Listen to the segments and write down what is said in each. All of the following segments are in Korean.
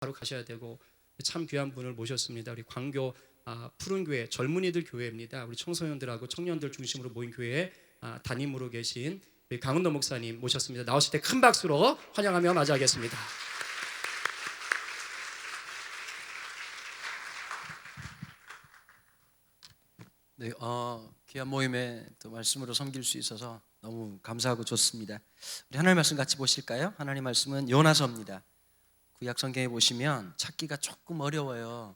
바로 가셔야 되고, 참 귀한 분을 모셨습니다. 우리 광교 푸른 교회 젊은이들 교회입니다. 우리 청소년들하고 청년들 중심으로 모인 교회에 담임으로 계신 우리 강은도 목사님 모셨습니다. 나오실 때 큰 박수로 환영하며 맞이하겠습니다. 네, 귀한 모임에 또 말씀으로 섬길 수 있어서 너무 감사하고 좋습니다. 우리 하나님 말씀 같이 보실까요? 하나님 말씀은 요나서입니다. 구약 성경에 보시면 찾기가 조금 어려워요.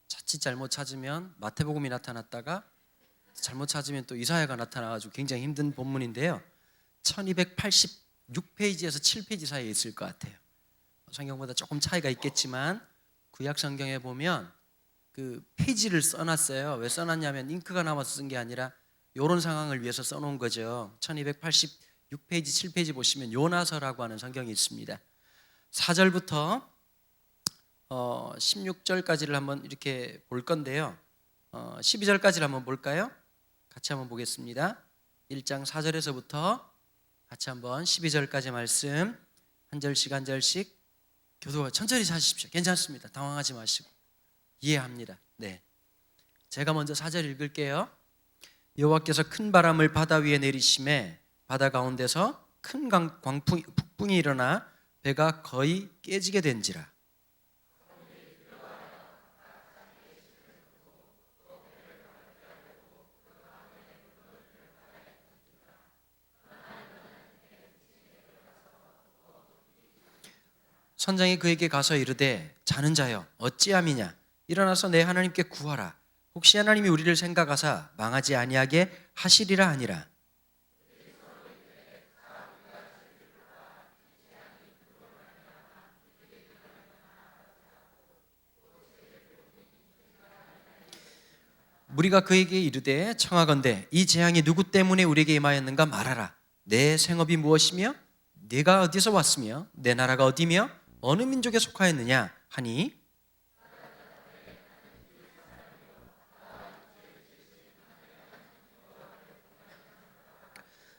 자칫 잘못 찾으면 마태복음이 나타났다가 잘못 찾으면 또 이사야가 나타나가지고 굉장히 힘든 본문인데요. 1286페이지에서 7페이지 사이에 있을 것 같아요. 성경보다 조금 차이가 있겠지만 구약 성경에 보면 그 페이지를 써놨어요. 왜 써놨냐면 잉크가 남아서 쓴 게 아니라 이런 상황을 위해서 써놓은 거죠. 1286페이지 7페이지 보시면 요나서라고 하는 성경이 있습니다. 4절부터 16절까지를 한번 이렇게 볼 건데요. 12절까지를 한번 볼까요? 같이 한번 보겠습니다. 1장 4절에서부터 같이 한번 12절까지 말씀 한 절씩 한 절씩 교도가 천천히 찾으십시오. 괜찮습니다. 당황하지 마시고 이해합니다. 네, 제가 먼저 4절 읽을게요. 여호와께서 큰 바람을 바다 위에 내리심에 바다 가운데서 큰 북풍이 일어나 배가 거의 깨지게 된지라. 선장이 그에게 가서 이르되 자는 자여 어찌함이냐 일어나서 내 하나님께 구하라. 혹시 하나님이 우리를 생각하사 망하지 아니하게 하시리라 하니라. 무리가 그에게 이르되 청하건대 이 재앙이 누구 때문에 우리에게 임하였는가 말하라. 내 생업이 무엇이며 네가 어디서 왔으며 내 나라가 어디며 어느 민족에 속하였느냐 하니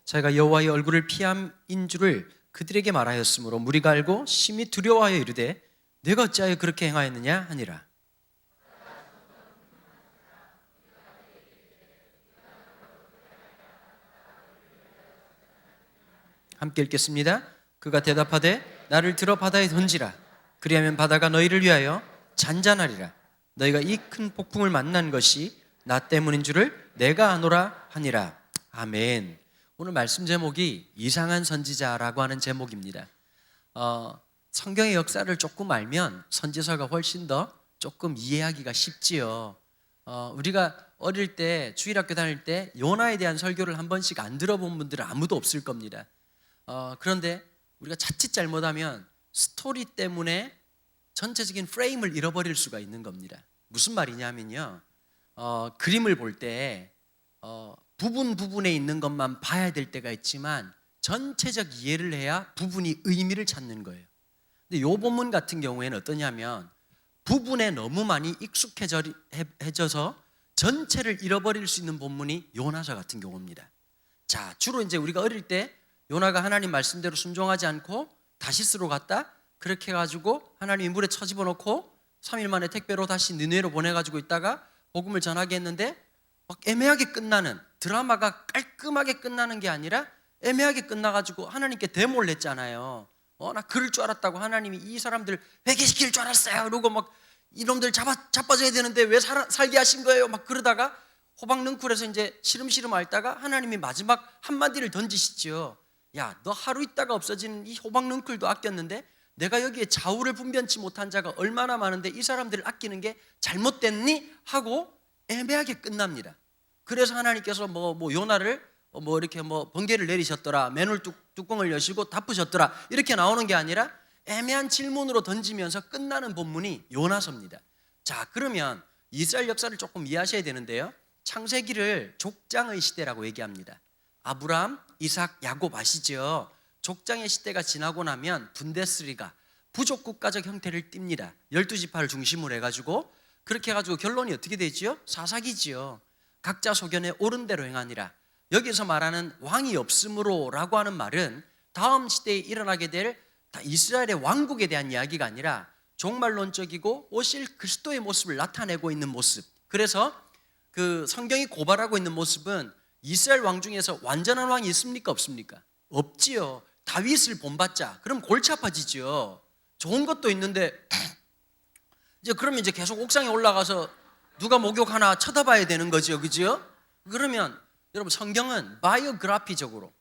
자기가 여호와의 얼굴을 피함인 줄을 그들에게 말하였으므로 무리가 알고 심히 두려워하여 이르되 내가 어찌하여 그렇게 행하였느냐 하니라. 함께 읽겠습니다. 그가 대답하되 나를 들어 바다에 던지라. 그리하면 바다가 너희를 위하여 잔잔하리라. 너희가 이 큰 폭풍을 만난 것이 나 때문인 줄을 내가 아노라 하니라. 아멘. 오늘 말씀 제목이 이상한 선지자라고 하는 제목입니다. 성경의 역사를 조금 알면 선지서가 훨씬 더 조금 이해하기가 쉽지요. 우리가 어릴 때 주일학교 다닐 때 요나에 대한 설교를 한 번씩 안 들어본 분들은 아무도 없을 겁니다. 그런데 우리가 자칫 잘못하면 스토리 때문에 전체적인 프레임을 잃어버릴 수가 있는 겁니다. 무슨 말이냐면요, 그림을 볼 때 부분에 있는 것만 봐야 될 때가 있지만 전체적 이해를 해야 부분이 의미를 찾는 거예요. 근데 이 본문 같은 경우에는 어떠냐면 부분에 너무 많이 익숙해져서 전체를 잃어버릴 수 있는 본문이 요나서 같은 경우입니다. 자, 주로 이제 우리가 어릴 때 요나가 하나님 말씀대로 순종하지 않고 다시스로 갔다 그렇게 해가지고 하나님이 물에 쳐집어놓고 3일 만에 택배로 다시 니느웨로 보내가지고 있다가 복음을 전하게 했는데 막 애매하게 끝나는, 드라마가 깔끔하게 끝나는 게 아니라 애매하게 끝나가지고 하나님께 데모를 냈잖아요. 나 그럴 줄 알았다고 하나님이 이 사람들 회개시킬 줄 알았어요. 그러고 막 이놈들 자빠져야 되는데 왜 살게 하신 거예요? 막 그러다가 호박 능쿨에서 이제 시름시름 앓다가 하나님이 마지막 한마디를 던지시죠. 야, 너 하루 있다가 없어지는 이 호박 능쿨도 아꼈는데 내가 여기에 좌우를 분변치 못한 자가 얼마나 많은데 이 사람들을 아끼는 게 잘못됐니? 하고 애매하게 끝납니다. 그래서 하나님께서 요나를 이렇게 번개를 내리셨더라, 맨홀 뚜껑을 여시고 덮으셨더라 이렇게 나오는 게 아니라 애매한 질문으로 던지면서 끝나는 본문이 요나서입니다. 자, 그러면 이스라엘 역사를 조금 이해하셔야 되는데요, 창세기를 족장의 시대라고 얘기합니다. 아브람, 이삭, 야곱 아시죠? 족장의 시대가 지나고 나면 분데스리가 부족 국가적 형태를 띱니다. 12지파를 중심으로 해가지고 그렇게 해가지고 결론이 어떻게 되지요? 사사기지요. 각자 소견에 옳은 대로 행하니라. 여기서 말하는 왕이 없으므로 라고 하는 말은 다음 시대에 일어나게 될 이스라엘의 왕국에 대한 이야기가 아니라 종말론적이고 오실 그리스도의 모습을 나타내고 있는 모습. 그래서 그 성경이 고발하고 있는 모습은 이스라엘 왕 중에서 완전한 왕이 있습니까? 없습니까? 없지요. 다윗을 본받자. 그럼 골치 아파지죠. 좋은 것도 있는데 이제 그러면 이제 계속 옥상에 올라가서 누가 목욕하나 쳐다봐야 되는 거죠. 그죠? 그러면 여러분 성경은 바이오그래피적으로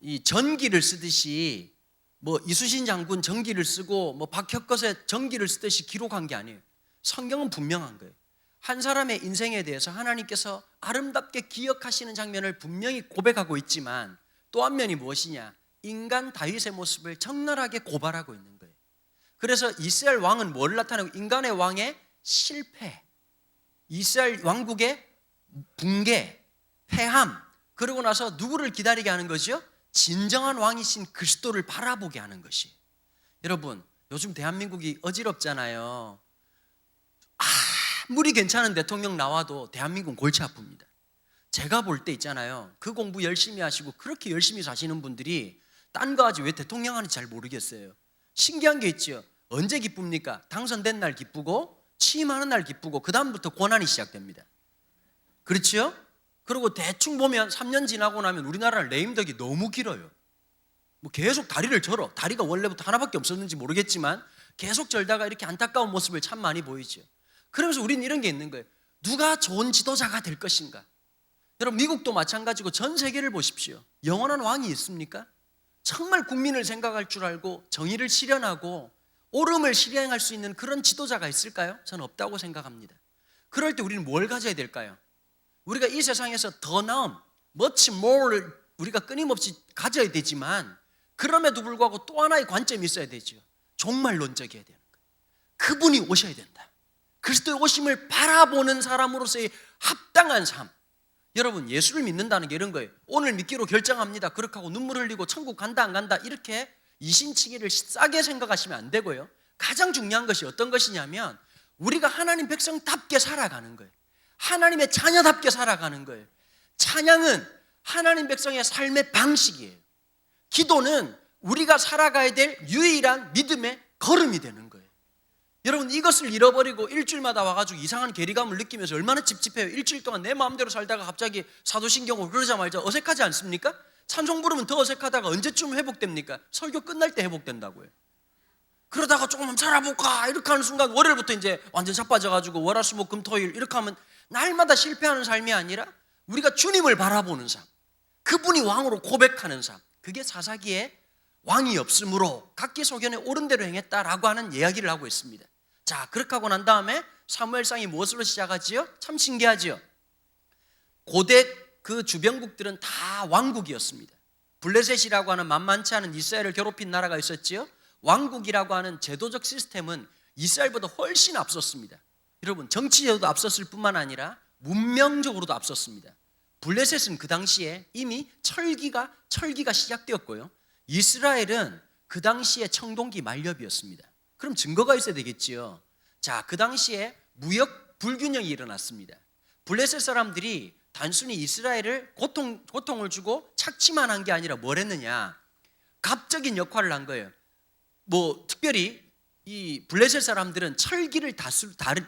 이 전기를 쓰듯이 뭐 이순신 장군 전기를 쓰고 뭐 박혁것의 전기를 쓰듯이 기록한 게 아니에요. 성경은 분명한 거예요. 한 사람의 인생에 대해서 하나님께서 아름답게 기억하시는 장면을 분명히 고백하고 있지만 또 한 면이 무엇이냐? 인간 다윗의 모습을 적나라하게 고발하고 있는 거예요. 그래서 이스라엘 왕은 뭘 나타내고 인간의 왕의 실패, 이스라엘 왕국의 붕괴, 패함, 그러고 나서 누구를 기다리게 하는 거죠? 진정한 왕이신 그리스도를 바라보게 하는 것이. 여러분, 요즘 대한민국이 어지럽잖아요. 아무리 괜찮은 대통령 나와도 대한민국은 골치 아픕니다. 제가 볼 때 있잖아요. 그 공부 열심히 하시고 그렇게 열심히 사시는 분들이 딴 거 하지 왜 대통령 하는지 잘 모르겠어요. 신기한 게 있죠. 언제 기쁩니까? 당선된 날 기쁘고 취임하는 날 기쁘고 그 다음부터 고난이 시작됩니다. 그렇죠? 그리고 대충 보면 3년 지나고 나면 우리나라는 레임덕이 너무 길어요. 뭐 계속 다리를 절어. 다리가 원래부터 하나밖에 없었는지 모르겠지만 계속 절다가 이렇게 안타까운 모습을 참 많이 보이죠. 그러면서 우리는 이런 게 있는 거예요. 누가 좋은 지도자가 될 것인가? 여러분 미국도 마찬가지고 전 세계를 보십시오. 영원한 왕이 있습니까? 정말 국민을 생각할 줄 알고 정의를 실현하고 옳음을 실행할 수 있는 그런 지도자가 있을까요? 저는 없다고 생각합니다. 그럴 때 우리는 뭘 가져야 될까요? 우리가 이 세상에서 더 나은 much more를 우리가 끊임없이 가져야 되지만 그럼에도 불구하고 또 하나의 관점이 있어야 되죠. 종말론적이어야 되는 거예요. 그분이 오셔야 된다. 그리스도의 오심을 바라보는 사람으로서의 합당한 삶. 여러분 예수를 믿는다는 게 이런 거예요. 오늘 믿기로 결정합니다. 그렇게 하고 눈물 흘리고 천국 간다 안 간다 이렇게 이신치기를 싸게 생각하시면 안 되고요. 가장 중요한 것이 어떤 것이냐면 우리가 하나님 백성답게 살아가는 거예요. 하나님의 자녀답게 살아가는 거예요. 찬양은 하나님 백성의 삶의 방식이에요. 기도는 우리가 살아가야 될 유일한 믿음의 걸음이 되는 거예요. 여러분 이것을 잃어버리고 일주일마다 와가지고 이상한 괴리감을 느끼면서 얼마나 찝찝해요. 일주일 동안 내 마음대로 살다가 갑자기 사도신경을 그러자마자 어색하지 않습니까? 찬송 부르면 더 어색하다가 언제쯤 회복됩니까? 설교 끝날 때 회복된다고요. 그러다가 조금 살아볼까 이렇게 하는 순간 월요일부터 이제 완전 자빠져가지고 월화수목금토일 이렇게 하면 날마다 실패하는 삶이 아니라 우리가 주님을 바라보는 삶, 그분이 왕으로 고백하는 삶, 그게 사사기에 왕이 없으므로 각기 소견에 옳은 대로 행했다라고 하는 이야기를 하고 있습니다. 자, 그렇게 하고 난 다음에 사무엘상이 무엇으로 시작하지요? 참 신기하지요. 고대 그 주변국들은 다 왕국이었습니다. 블레셋이라고 하는 만만치 않은 이스라엘을 괴롭힌 나라가 있었지요. 왕국이라고 하는 제도적 시스템은 이스라엘보다 훨씬 앞섰습니다. 여러분 정치제도도 앞섰을 뿐만 아니라 문명적으로도 앞섰습니다. 블레셋은 그 당시에 이미 철기가 시작되었고요. 이스라엘은 그 당시에 청동기 만렵이었습니다. 그럼 증거가 있어야 되겠지요. 자, 그 당시에 무역 불균형이 일어났습니다. 블레셋 사람들이 단순히 이스라엘을 고통을 주고 착취만 한 게 아니라 뭘 했느냐? 갑적인 역할을 한 거예요. 뭐 특별히 이 블레셋 사람들은 철기를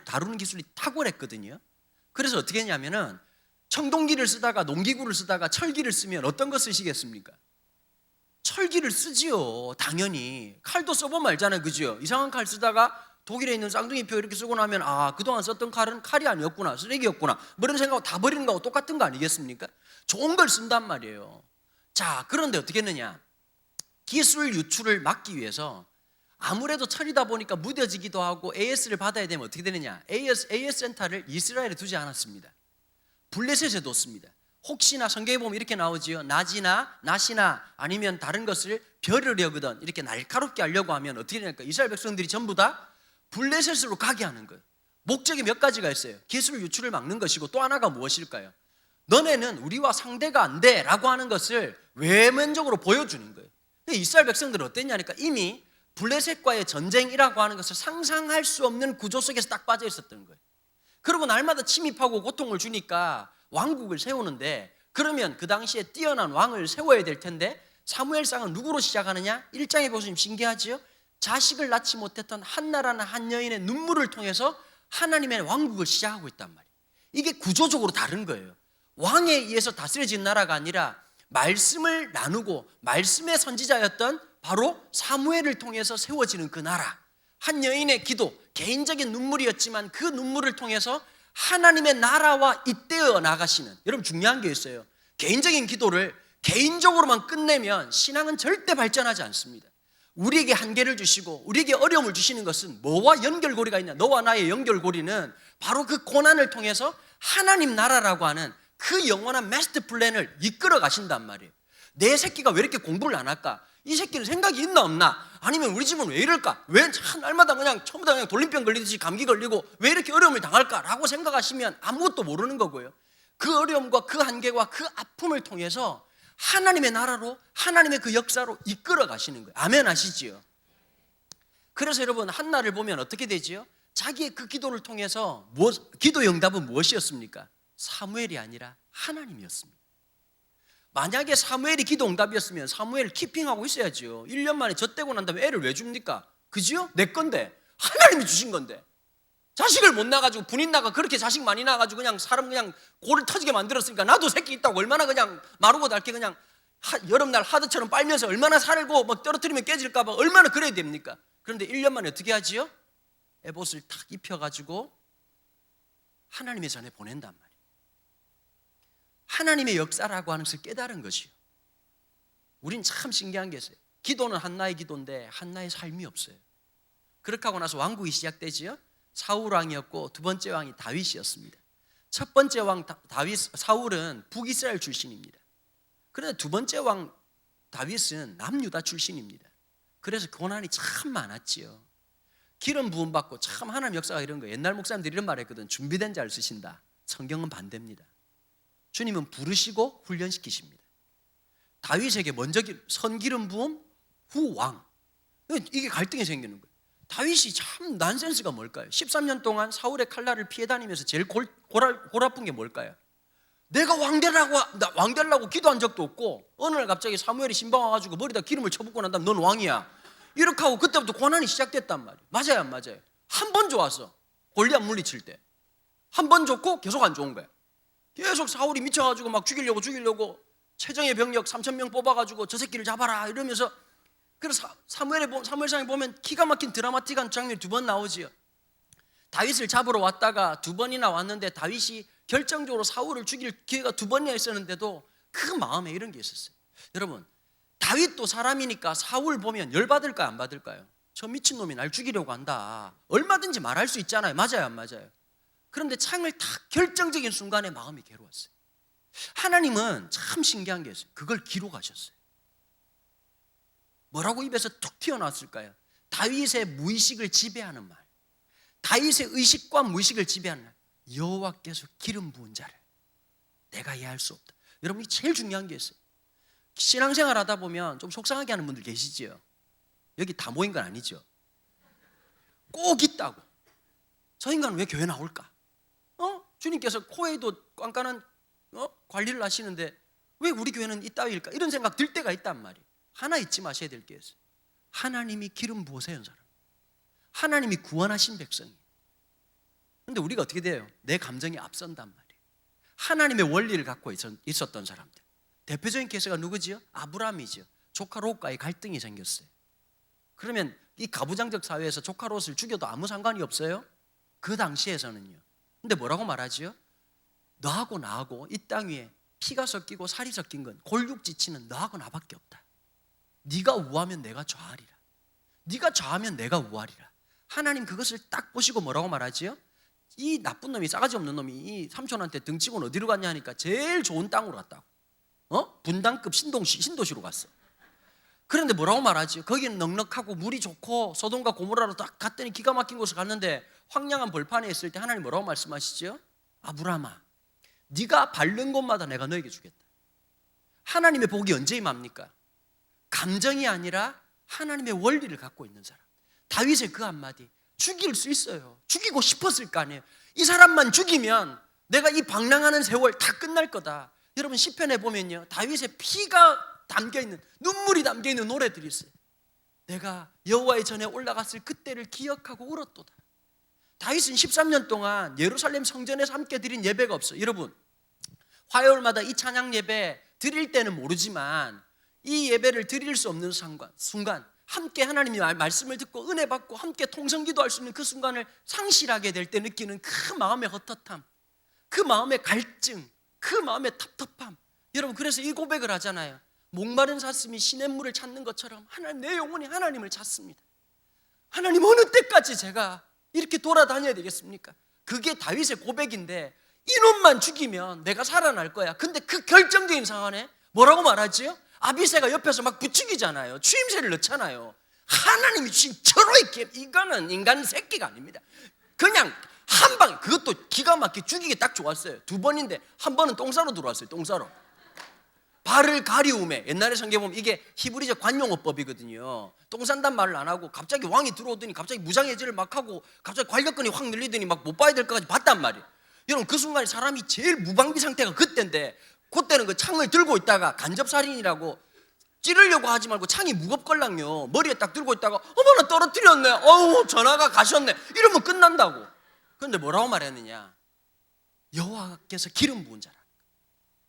다루는 기술이 탁월했거든요. 그래서 어떻게 했냐면은 청동기를 쓰다가 농기구를 쓰다가 철기를 쓰면 어떤 거 쓰시겠습니까? 철기를 쓰지요. 당연히 칼도 써보면 알잖아요. 그죠? 이상한 칼 쓰다가 독일에 있는 쌍둥이표 이렇게 쓰고 나면 아 그동안 썼던 칼은 칼이 아니었구나, 쓰레기였구나 뭐 이런 생각하고 다 버리는 거하고 똑같은 거 아니겠습니까? 좋은 걸 쓴단 말이에요. 자, 그런데 어떻게 했느냐? 기술 유출을 막기 위해서 아무래도 철이다 보니까 무뎌지기도 하고 AS를 받아야 되면 어떻게 되느냐? AS 센터를 이스라엘에 두지 않았습니다. 블레셋에 뒀습니다. 혹시나 성경에 보면 이렇게 나오지요. 낫이나 아니면 다른 것을 벼르려거든 이렇게 날카롭게 하려고 하면 어떻게 되니까 이스라엘 백성들이 전부 다 블레셋으로 가게 하는 거예요. 목적이 몇 가지가 있어요. 기술 유출을 막는 것이고 또 하나가 무엇일까요? 너네는 우리와 상대가 안 돼 라고 하는 것을 외면적으로 보여주는 거예요. 이스라엘 백성들은 어땠냐니까 이미 블레셋과의 전쟁이라고 하는 것을 상상할 수 없는 구조 속에서 딱 빠져 있었던 거예요. 그리고 날마다 침입하고 고통을 주니까 왕국을 세우는데 그러면 그 당시에 뛰어난 왕을 세워야 될 텐데 사무엘상은 누구로 시작하느냐? 1장에 보시면 신기하지요. 자식을 낳지 못했던 한나라는 한 여인의 눈물을 통해서 하나님의 왕국을 시작하고 있단 말이에요. 이게 구조적으로 다른 거예요. 왕에 의해서 다스려진 나라가 아니라 말씀을 나누고 말씀의 선지자였던 바로 사무엘을 통해서 세워지는 그 나라. 한 여인의 기도, 개인적인 눈물이었지만 그 눈물을 통해서 하나님의 나라와 잇대어 나가시는, 여러분 중요한 게 있어요. 개인적인 기도를 개인적으로만 끝내면 신앙은 절대 발전하지 않습니다. 우리에게 한계를 주시고 우리에게 어려움을 주시는 것은 뭐와 연결고리가 있냐? 너와 나의 연결고리는 바로 그 고난을 통해서 하나님 나라라고 하는 그 영원한 마스터 플랜을 이끌어 가신단 말이에요. 내 새끼가 왜 이렇게 공부를 안 할까? 이 새끼는 생각이 있나 없나? 아니면 우리 집은 왜 이럴까? 왜 날마다 그냥 처음부터 그냥 돌림병 걸리듯이 감기 걸리고 왜 이렇게 어려움을 당할까라고 생각하시면 아무것도 모르는 거고요. 그 어려움과 그 한계와 그 아픔을 통해서 하나님의 나라로, 하나님의 그 역사로 이끌어 가시는 거예요. 아멘 하시지요? 그래서 여러분 한나를 보면 어떻게 되지요? 자기의 그 기도를 통해서 기도 응답은 무엇이었습니까? 사무엘이 아니라 하나님이었습니다. 만약에 사무엘이 기도 응답이었으면 사무엘 키핑하고 있어야죠. 1년 만에 젖대고 난 다음에 애를 왜 줍니까? 그지요? 내 건데, 하나님이 주신 건데. 자식을 못 낳아가지고 분인 나가 그렇게 자식 많이 낳아가지고 그냥 사람 그냥 골을 터지게 만들었으니까 나도 새끼 있다고 얼마나 그냥 마르고 닳게 그냥 여름날 하드처럼 빨면서 얼마나 살고 막 떨어뜨리면 깨질까봐 얼마나 그래야 됩니까? 그런데 1년 만에 어떻게 하지요? 에봇을 탁 입혀가지고 하나님의 전에 보낸단 말이에요. 하나님의 역사라고 하는 것을 깨달은 것이요. 우린 참 신기한 게 있어요. 기도는 한나의 기도인데 한나의 삶이 없어요. 그렇게 하고 나서 왕국이 시작되지요. 사울 왕이었고 두 번째 왕이 다윗이었습니다. 첫 번째 왕 사울은 북이스라엘 출신입니다. 그런데 두 번째 왕 다윗은 남유다 출신입니다. 그래서 고난이 참 많았지요. 기름 부음 받고 참 하나님 역사가 이런 거예요. 옛날 목사님들이 이런 말 했거든. 준비된 자를 쓰신다. 성경은 반대입니다. 주님은 부르시고 훈련시키십니다. 다윗에게 먼저 선기름 부음 후 왕. 이게 갈등이 생기는 거예요. 다윗이 참 난센스가 뭘까요? 13년 동안 사울의 칼날을 피해 다니면서 제일 골 아픈 게 뭘까요? 내가 왕 되려고 기도한 적도 없고 어느 날 갑자기 사무엘이 신방 와가지고 머리다 기름을 쳐붓고 난 다음에 넌 왕이야 이렇게 하고 그때부터 고난이 시작됐단 말이에요. 맞아요 안 맞아요? 한 번 좋았어. 골리앗 물리칠 때 한 번 좋고 계속 안 좋은 거야. 계속 사울이 미쳐가지고 막 죽이려고 최정예 병력 3,000명 뽑아가지고 저 새끼를 잡아라 이러면서. 그래서 사무엘상에 보면 기가 막힌 드라마틱한 장면이 두 번 나오지요. 다윗을 잡으러 왔다가 두 번이나 왔는데 다윗이 결정적으로 사울을 죽일 기회가 두 번이나 있었는데도 그 마음에 이런 게 있었어요. 여러분 다윗도 사람이니까 사울 보면 열받을까요 안 받을까요? 저 미친놈이 날 죽이려고 한다. 얼마든지 말할 수 있잖아요. 맞아요 안 맞아요? 그런데 창을 딱 결정적인 순간에 마음이 괴로웠어요. 하나님은 참 신기한 게 있어요. 그걸 기록하셨어요. 뭐라고 입에서 툭 튀어나왔을까요? 다윗의 무의식을 지배하는 말, 다윗의 의식과 무의식을 지배하는 말, 여호와께서 기름 부은 자를 내가 이해할 수 없다. 여러분 이 제일 중요한 게 있어요. 신앙생활 하다 보면 좀 속상하게 하는 분들 계시지요. 여기 다 모인 건 아니죠. 꼭 있다고. 저 인간은 왜 교회 나올까? 주님께서 코에도 깐깐한 관리를 하시는데 왜 우리 교회는 이따위일까? 이런 생각 들 때가 있단 말이에요. 하나 잊지 마셔야 될 게 있어요. 하나님이 기름 부어 세운 사람, 하나님이 구원하신 백성이. 그런데 우리가 어떻게 돼요? 내 감정이 앞선단 말이에요. 하나님의 원리를 갖고 있었던 사람들. 대표적인 케이스가 누구지요? 아브라함이지요. 조카 롯과의 갈등이 생겼어요. 그러면 이 가부장적 사회에서 조카 롯을 죽여도 아무 상관이 없어요? 그 당시에서는요. 근데 뭐라고 말하지요? 너하고 나하고 이 땅 위에 피가 섞이고 살이 섞인 건 골육지치는 너하고 나밖에 없다. 네가 우하면 내가 좌하리라. 네가 좌하면 내가 우하리라. 하나님 그것을 딱 보시고 뭐라고 말하지요? 이 나쁜 놈이, 싸가지 없는 놈이 이 삼촌한테 등치고는 어디로 갔냐 하니까 제일 좋은 땅으로 갔다고. 분당급 신도시로 갔어. 그런데 뭐라고 말하지? 거기는 넉넉하고 물이 좋고 소돔과 고모라로 딱 갔더니 기가 막힌 곳을 갔는데 황량한 벌판에 있을 때 하나님 뭐라고 말씀하시죠? 아브라함아, 네가 밟는 곳마다 내가 너에게 주겠다. 하나님의 복이 언제 임합니까? 감정이 아니라 하나님의 원리를 갖고 있는 사람. 다윗의 그 한마디, 죽일 수 있어요. 죽이고 싶었을 거 아니에요. 이 사람만 죽이면 내가 이 방랑하는 세월 다 끝날 거다. 여러분 시편에 보면요, 다윗의 피가 담겨있는, 눈물이 담겨있는 노래들이 있어요. 내가 여호와의 전에 올라갔을 그때를 기억하고 울었도다. 다윗은 13년 동안 예루살렘 성전에서 함께 드린 예배가 없어요. 여러분, 화요일마다 이 찬양 예배 드릴 때는 모르지만 이 예배를 드릴 수 없는 순간 함께 하나님의 말씀을 듣고 은혜 받고 함께 통성기도할 수 있는 그 순간을 상실하게 될 때 느끼는 그 마음의 헛헛함, 그 마음의 갈증, 그 마음의 텁텁함. 여러분, 그래서 이 고백을 하잖아요. 목마른 사슴이 시냇물을 찾는 것처럼 하나님, 내 영혼이 하나님을 찾습니다. 하나님, 어느 때까지 제가 이렇게 돌아다녀야 되겠습니까? 그게 다윗의 고백인데, 이놈만 죽이면 내가 살아날 거야. 근데 그 결정적인 상황에 뭐라고 말하지요? 아비새가 옆에서 막 부추기잖아요. 추임새를 넣잖아요. 하나님이 주신 철호의 기회, 이거는 인간 새끼가 아닙니다. 그냥 한 방에, 그것도 기가 막히게 죽이기 딱 좋았어요. 두 번인데 한 번은 똥 싸러 들어왔어요. 똥 싸러. 발을 가리움에, 옛날에 성경 보면 이게 히브리서 관용어법이거든요. 똥 싼단 말을 안 하고 갑자기 왕이 들어오더니 갑자기 무장해제를 막 하고 갑자기 관력권이 확 늘리더니 막 못 봐야 될 것까지 봤단 말이에요. 여러분, 그 순간에 사람이 제일 무방비 상태가 그때인데, 그때는 그 창을 들고 있다가 간접살인이라고 찌르려고 하지 말고 창이 무겁걸랑요. 머리에 딱 들고 있다가 어머나 떨어뜨렸네. 어우, 전화가 가셨네. 이러면 끝난다고. 그런데 뭐라고 말했느냐? 여호와께서 기름 부은 자라.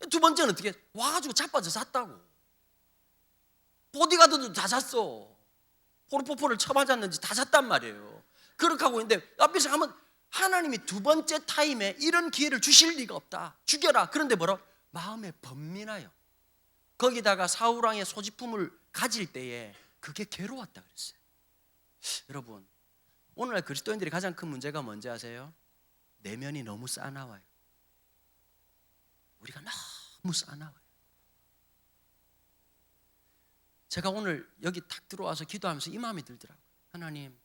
두 번째는 어떻게 와가지고 자빠져 잤다고. 보디가드도 다 잤어. 포르포포를 쳐맞았는지 다 잤단 말이에요. 그렇게 하고 있는데 앞에서 하면 하나님이 두 번째 타임에 이런 기회를 주실 리가 없다. 죽여라. 그런데 뭐라고? 마음에 번민하여. 거기다가 사울왕의 소지품을 가질 때에 그게 괴로웠다 그랬어요. 여러분, 오늘날 그리스도인들이 가장 큰 문제가 뭔지 아세요? 내면이 너무 싸나워요. 우리가 너무 싸나워요. 제가 오늘 여기 탁 들어와서 기도하면서 이 마음이 들더라고요. 하나님,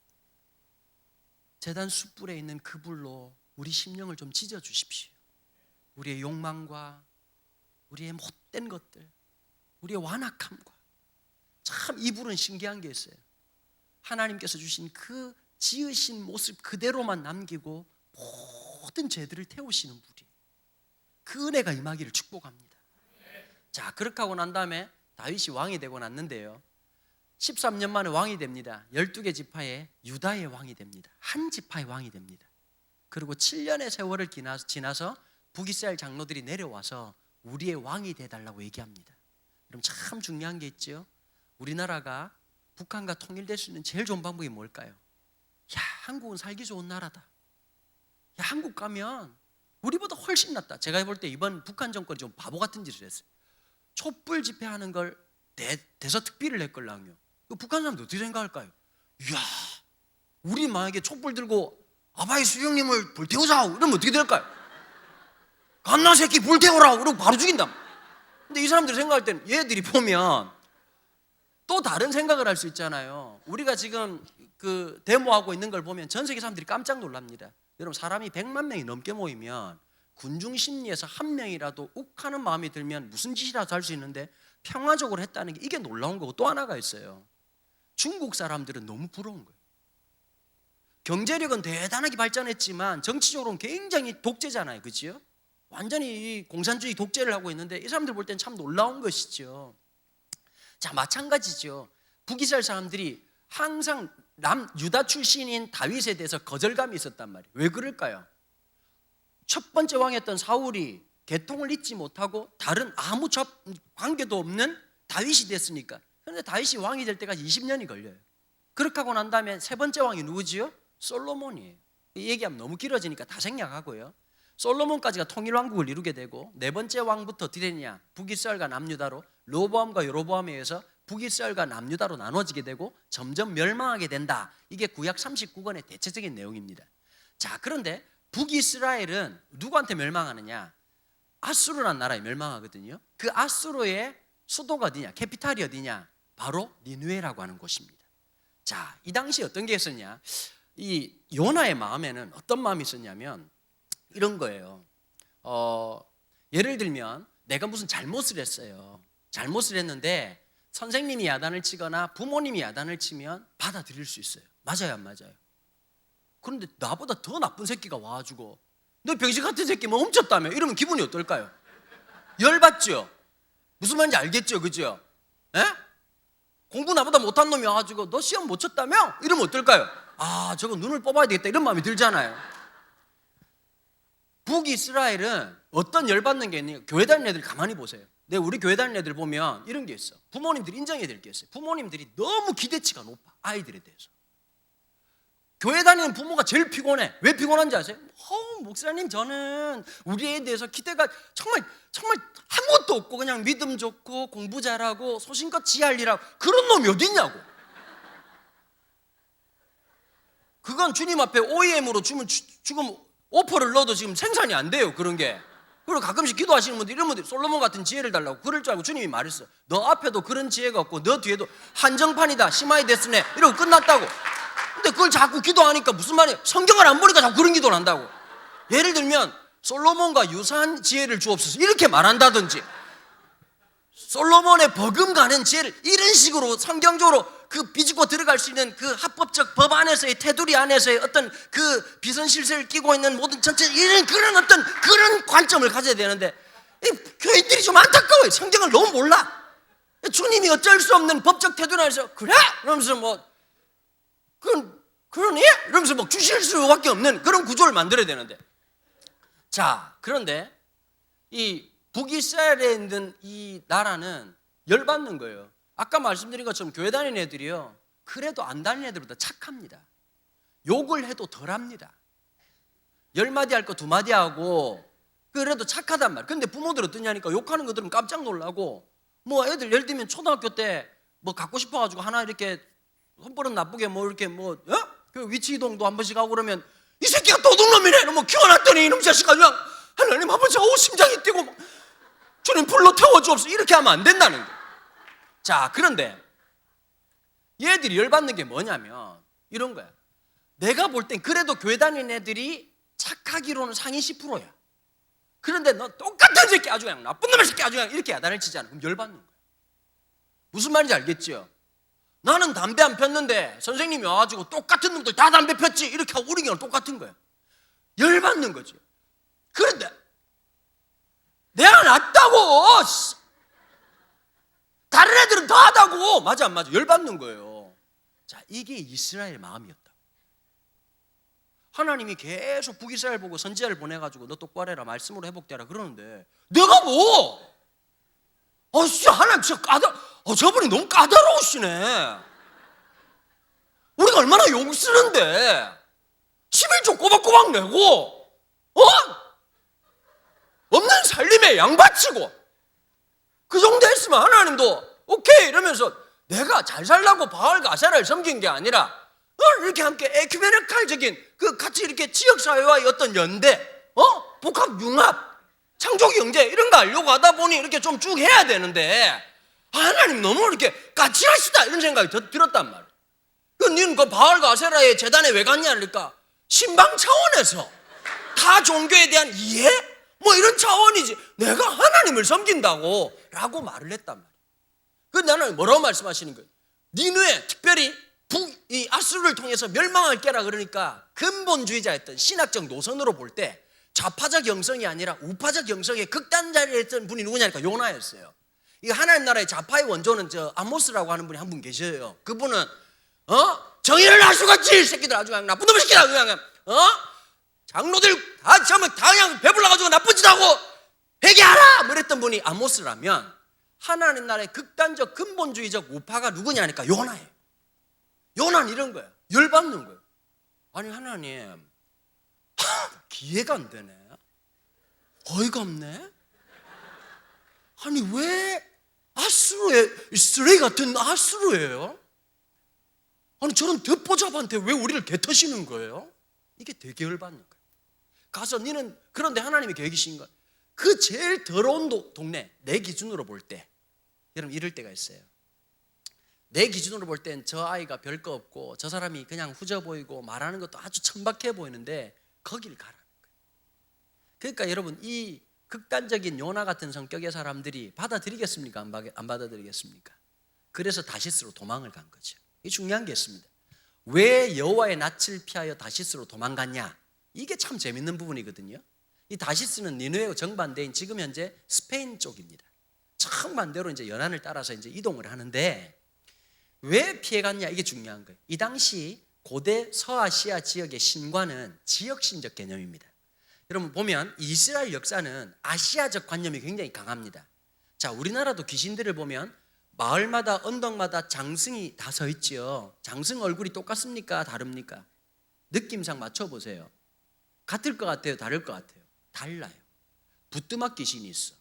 제단 숯불에 있는 그 불로 우리 심령을 좀 지져 주십시오. 우리의 욕망과 우리의 못된 것들, 우리의 완악함과. 참 이 불은 신기한 게 있어요. 하나님께서 주신 그 지으신 모습 그대로만 남기고 모든 죄들을 태우시는 불이, 그 은혜가 임하기를 축복합니다. 자, 그렇게 하고 난 다음에 다윗이 왕이 되고 났는데요, 13년 만에 왕이 됩니다. 12개 지파의 유다의 왕이 됩니다. 한 지파의 왕이 됩니다. 그리고 7년의 세월을 지나서 북이스라엘 장로들이 내려와서 우리의 왕이 되달라고 얘기합니다. 그럼 참 중요한 게 있죠. 우리나라가 북한과 통일될 수 있는 제일 좋은 방법이 뭘까요? 야, 한국은 살기 좋은 나라다. 야, 한국 가면 우리보다 훨씬 낫다. 제가 볼 때 이번 북한 정권이 좀 바보 같은 짓을 했어요. 촛불 집회하는 걸 대서특비를 냈걸랑요. 북한 사람들 어떻게 생각할까요? 이야, 우리 만약에 촛불 들고 아바이 수령님을 불태우자 이러면 어떻게 될까요? 갓나 새끼 불태우라 그러고 바로 죽인다. 근데 이 사람들이 생각할 때는 얘들이 보면 또 다른 생각을 할 수 있잖아요. 우리가 지금 그 데모하고 있는 걸 보면 전 세계 사람들이 깜짝 놀랍니다. 여러분, 사람이 100만 명이 넘게 모이면 군중 심리에서 한 명이라도 욱하는 마음이 들면 무슨 짓이라도 할 수 있는데 평화적으로 했다는 게 이게 놀라운 거고, 또 하나가 있어요. 중국 사람들은 너무 부러운 거예요. 경제력은 대단하게 발전했지만 정치적으로는 굉장히 독재잖아요. 그렇죠? 완전히 공산주의 독재를 하고 있는데 이 사람들 볼 때는 참 놀라운 것이죠. 자, 마찬가지죠. 북이스라엘 사람들이 항상 유다 출신인 다윗에 대해서 거절감이 있었단 말이에요. 왜 그럴까요? 첫 번째 왕이었던 사울이 계통을 잇지 못하고 다른 아무 관계도 없는 다윗이 됐으니까. 그런데 다윗이 왕이 될 때까지 20년이 걸려요. 그렇게 하고 난 다음에 세 번째 왕이 누구지요? 솔로몬이에요. 이 얘기하면 너무 길어지니까 다 생략하고요. 솔로몬까지가 통일왕국을 이루게 되고, 네 번째 왕부터 어떻게 되냐? 북이스라엘과 남유다로, 로보암과 여로보암에 의해서 북이스라엘과 남유다로 나눠지게 되고 점점 멸망하게 된다. 이게 구약 39권의 대체적인 내용입니다. 자, 그런데 북이스라엘은 누구한테 멸망하느냐? 아수르라는 나라에 멸망하거든요. 그 아수르의 수도가 어디냐? 캐피탈이 어디냐? 바로 니느웨라고 하는 곳입니다. 자, 이 당시에 어떤 게 있었냐? 이 요나의 마음에는 어떤 마음이 있었냐면 이런 거예요. 예를 들면 내가 무슨 잘못을 했어요. 잘못을 했는데 선생님이 야단을 치거나 부모님이 야단을 치면 받아들일 수 있어요. 맞아요, 안 맞아요? 그런데 나보다 더 나쁜 새끼가 와가지고 너 병신 같은 새끼 뭐 훔쳤다며 이러면 기분이 어떨까요? 열받죠? 무슨 말인지 알겠죠? 그죠? 에? 공부 나보다 못한 놈이 와가지고 너 시험 못 쳤다며? 이러면 어떨까요? 아, 저거 눈을 뽑아야 되겠다 이런 마음이 들잖아요. 북이스라엘은 어떤 열받는 게 있느냐, 교회 다니는 애들 가만히 보세요. 우리 교회 다니는 애들 보면 이런 게 있어. 부모님들이 인정해야 될 게 있어요. 부모님들이 너무 기대치가 높아, 아이들에 대해서. 교회 다니는 부모가 제일 피곤해. 왜 피곤한지 아세요? 목사님, 저는 우리 애에 대해서 기대가 정말 아무것도 없고 그냥 믿음 좋고 공부 잘하고 소신껏 지할 일하고 그런 놈이 어디 있냐고. 그건 주님 앞에 OEM으로 주면 지금 오퍼를 넣어도 지금 생산이 안 돼요, 그런 게. 그리고 가끔씩 기도하시는 분들, 이런 분들 솔로몬 같은 지혜를 달라고 그럴 줄 알고 주님이 말했어. 너 앞에도 그런 지혜가 없고 너 뒤에도 한정판이다, 시마이 데스네, 이러고 끝났다고. 근데 그걸 자꾸 기도하니까 무슨 말이에요? 성경을 안 보니까 자꾸 그런 기도를 한다고. 예를 들면 솔로몬과 유사한 지혜를 주옵소서 이렇게 말한다든지, 솔로몬의 버금가는 지혜를 이런 식으로 성경적으로 그 비집고 들어갈 수 있는 그 합법적 법 안에서의 테두리 안에서의 어떤 그 비선실세를 끼고 있는 모든 전체 이런 그런 어떤 그런 관점을 가져야 되는데, 이 교인들이 좀 안타까워요. 성경을 너무 몰라. 주님이 어쩔 수 없는 법적 테두리 안에서 그래? 이러면서 뭐 그러니? 이러면서 뭐 주실 수밖에 없는 그런 구조를 만들어야 되는데, 자, 그런데 이 북이스라엘에 있는 이 나라는 열받는 거예요. 아까 말씀드린 것처럼 교회 다니는 애들이요, 그래도 안 다니는 애들보다 착합니다. 욕을 해도 덜합니다. 10마디 할 거 2마디 하고 그래도 착하단 말이에요. 근데 부모들 어떠냐니까 욕하는 거 들으면 깜짝 놀라고, 뭐 애들 예를 들면 초등학교 때 뭐 갖고 싶어가지고 하나 이렇게 손버릇 나쁘게 뭐 이렇게 그 위치 이동도 한 번씩 하고 그러면 이 새끼가 도둑놈이네! 뭐 키워놨더니 이놈 자식아 그냥 하나님 아버지 심장이 뛰고 주님 불로 태워주옵소서 이렇게 하면 안 된다는 거예요. 자, 그런데 얘들이 열받는 게 뭐냐면 이런 거야. 내가 볼 땐 그래도 교회 다니는 애들이 착하기로는 상위 10%야. 그런데 너 똑같은 새끼 아주 그냥 나쁜 놈의 새끼 아주 그냥 이렇게 야단을 치잖아. 그럼 열받는 거야. 무슨 말인지 알겠죠? 나는 담배 안 폈는데 선생님이 와가지고 똑같은 놈들 다 담배 폈지 이렇게 하고 우리랑 똑같은 거야. 열받는 거지. 그런데 내가 낫다고, 다른 애들은 더 하다고. 맞아 안 맞아? 열받는 거예요. 자, 이게 이스라엘 마음이었다. 하나님이 계속 북이스라엘 보고 선지자를 보내가지고 너 똑바로 해라, 말씀으로 회복되라 그러는데 내가 뭐 하나님 진짜 저분이 너무 까다로우시네. 우리가 얼마나 욕 쓰는데 11조 꼬박꼬박 내고 없는 살림에 양 바치고 그 정도 했으면 하나님도 오케이 이러면서 내가 잘 살라고 바알과 아세라를 섬긴 게 아니라 이렇게 함께 에큐메니칼적인 그 같이 이렇게 지역사회와의 어떤 연대, 복합 융합, 창조기 경제 이런 거 하려고 하다 보니 이렇게 좀 쭉 해야 되는데 하나님 너무 이렇게 까칠하시다 이런 생각이 들었단 말이야. 너는 그 바알과 아세라의 재단에 왜 갔냐 그러니까 신방 차원에서 타 종교에 대한 이해? 뭐 이런 차원이지 내가 하나님을 섬긴다고 라고 말을 했단 말이야. 그런데 하나님 뭐라고 말씀하시는 거예요? 니느에 특별히 이 아수르를 통해서 멸망할 게라 그러니까 근본주의자였던 신학적 노선으로 볼 때 좌파적 영성이 아니라 우파적 영성의 극단자리에 있던 분이 누구냐니까 요나였어요. 이 하나님 나라의 좌파의 원조는 아모스라고 하는 분이 한 분 계셔요. 그분은 정의를 할 수가 없지 이 새끼들 아주 그냥 나쁜 놈의 새끼다 그냥 장로들 다 그냥 배불러가지고 나쁜 짓 하고 회개하라 뭐 이랬던 분이 아모스라면 하나님 나라의 극단적 근본주의적 우파가 누구냐니까 요나예요. 요나는 이런 거예요. 열받는 거예요. 아니 하나님 기회가 안 되네. 어이가 없네. 아니 왜 아수르에 쓰레기 같은 아수르예요? 아니 저런 덧보잡한테 왜 우리를 개터시는 거예요? 이게 되게 열받는 거예요. 가서 니는 그런데 하나님이 계획이신 거예요. 그 제일 더러운 동네 내 기준으로 볼 때 여러분 이럴 때가 있어요. 내 기준으로 볼 땐 저 아이가 별거 없고 저 사람이 그냥 후져 보이고 말하는 것도 아주 천박해 보이는데 거길 가라는 거예요. 그러니까 여러분 이 극단적인 요나 같은 성격의 사람들이 받아들이겠습니까? 안 받아들이겠습니까? 그래서 다시스로 도망을 간 거죠. 이 중요한 게 있습니다. 왜 여호와의 낯을 피하여 다시스로 도망갔냐? 이게 참 재밌는 부분이거든요. 이 다시스는 니느웨와 정반대인 지금 현재 스페인 쪽입니다. 정반대로 이제 연안을 따라서 이제 이동을 하는데 왜 피해갔냐, 이게 중요한 거예요. 이 당시 고대 서아시아 지역의 신과는 지역신적 개념입니다. 여러분 보면 이스라엘 역사는 아시아적 관념이 굉장히 강합니다. 자, 우리나라도 귀신들을 보면 마을마다 언덕마다 장승이 다 서 있지요. 장승 얼굴이 똑같습니까? 다릅니까? 느낌상 맞춰보세요. 같을 것 같아요? 다를 것 같아요? 달라요. 부뚜막 귀신이 있어.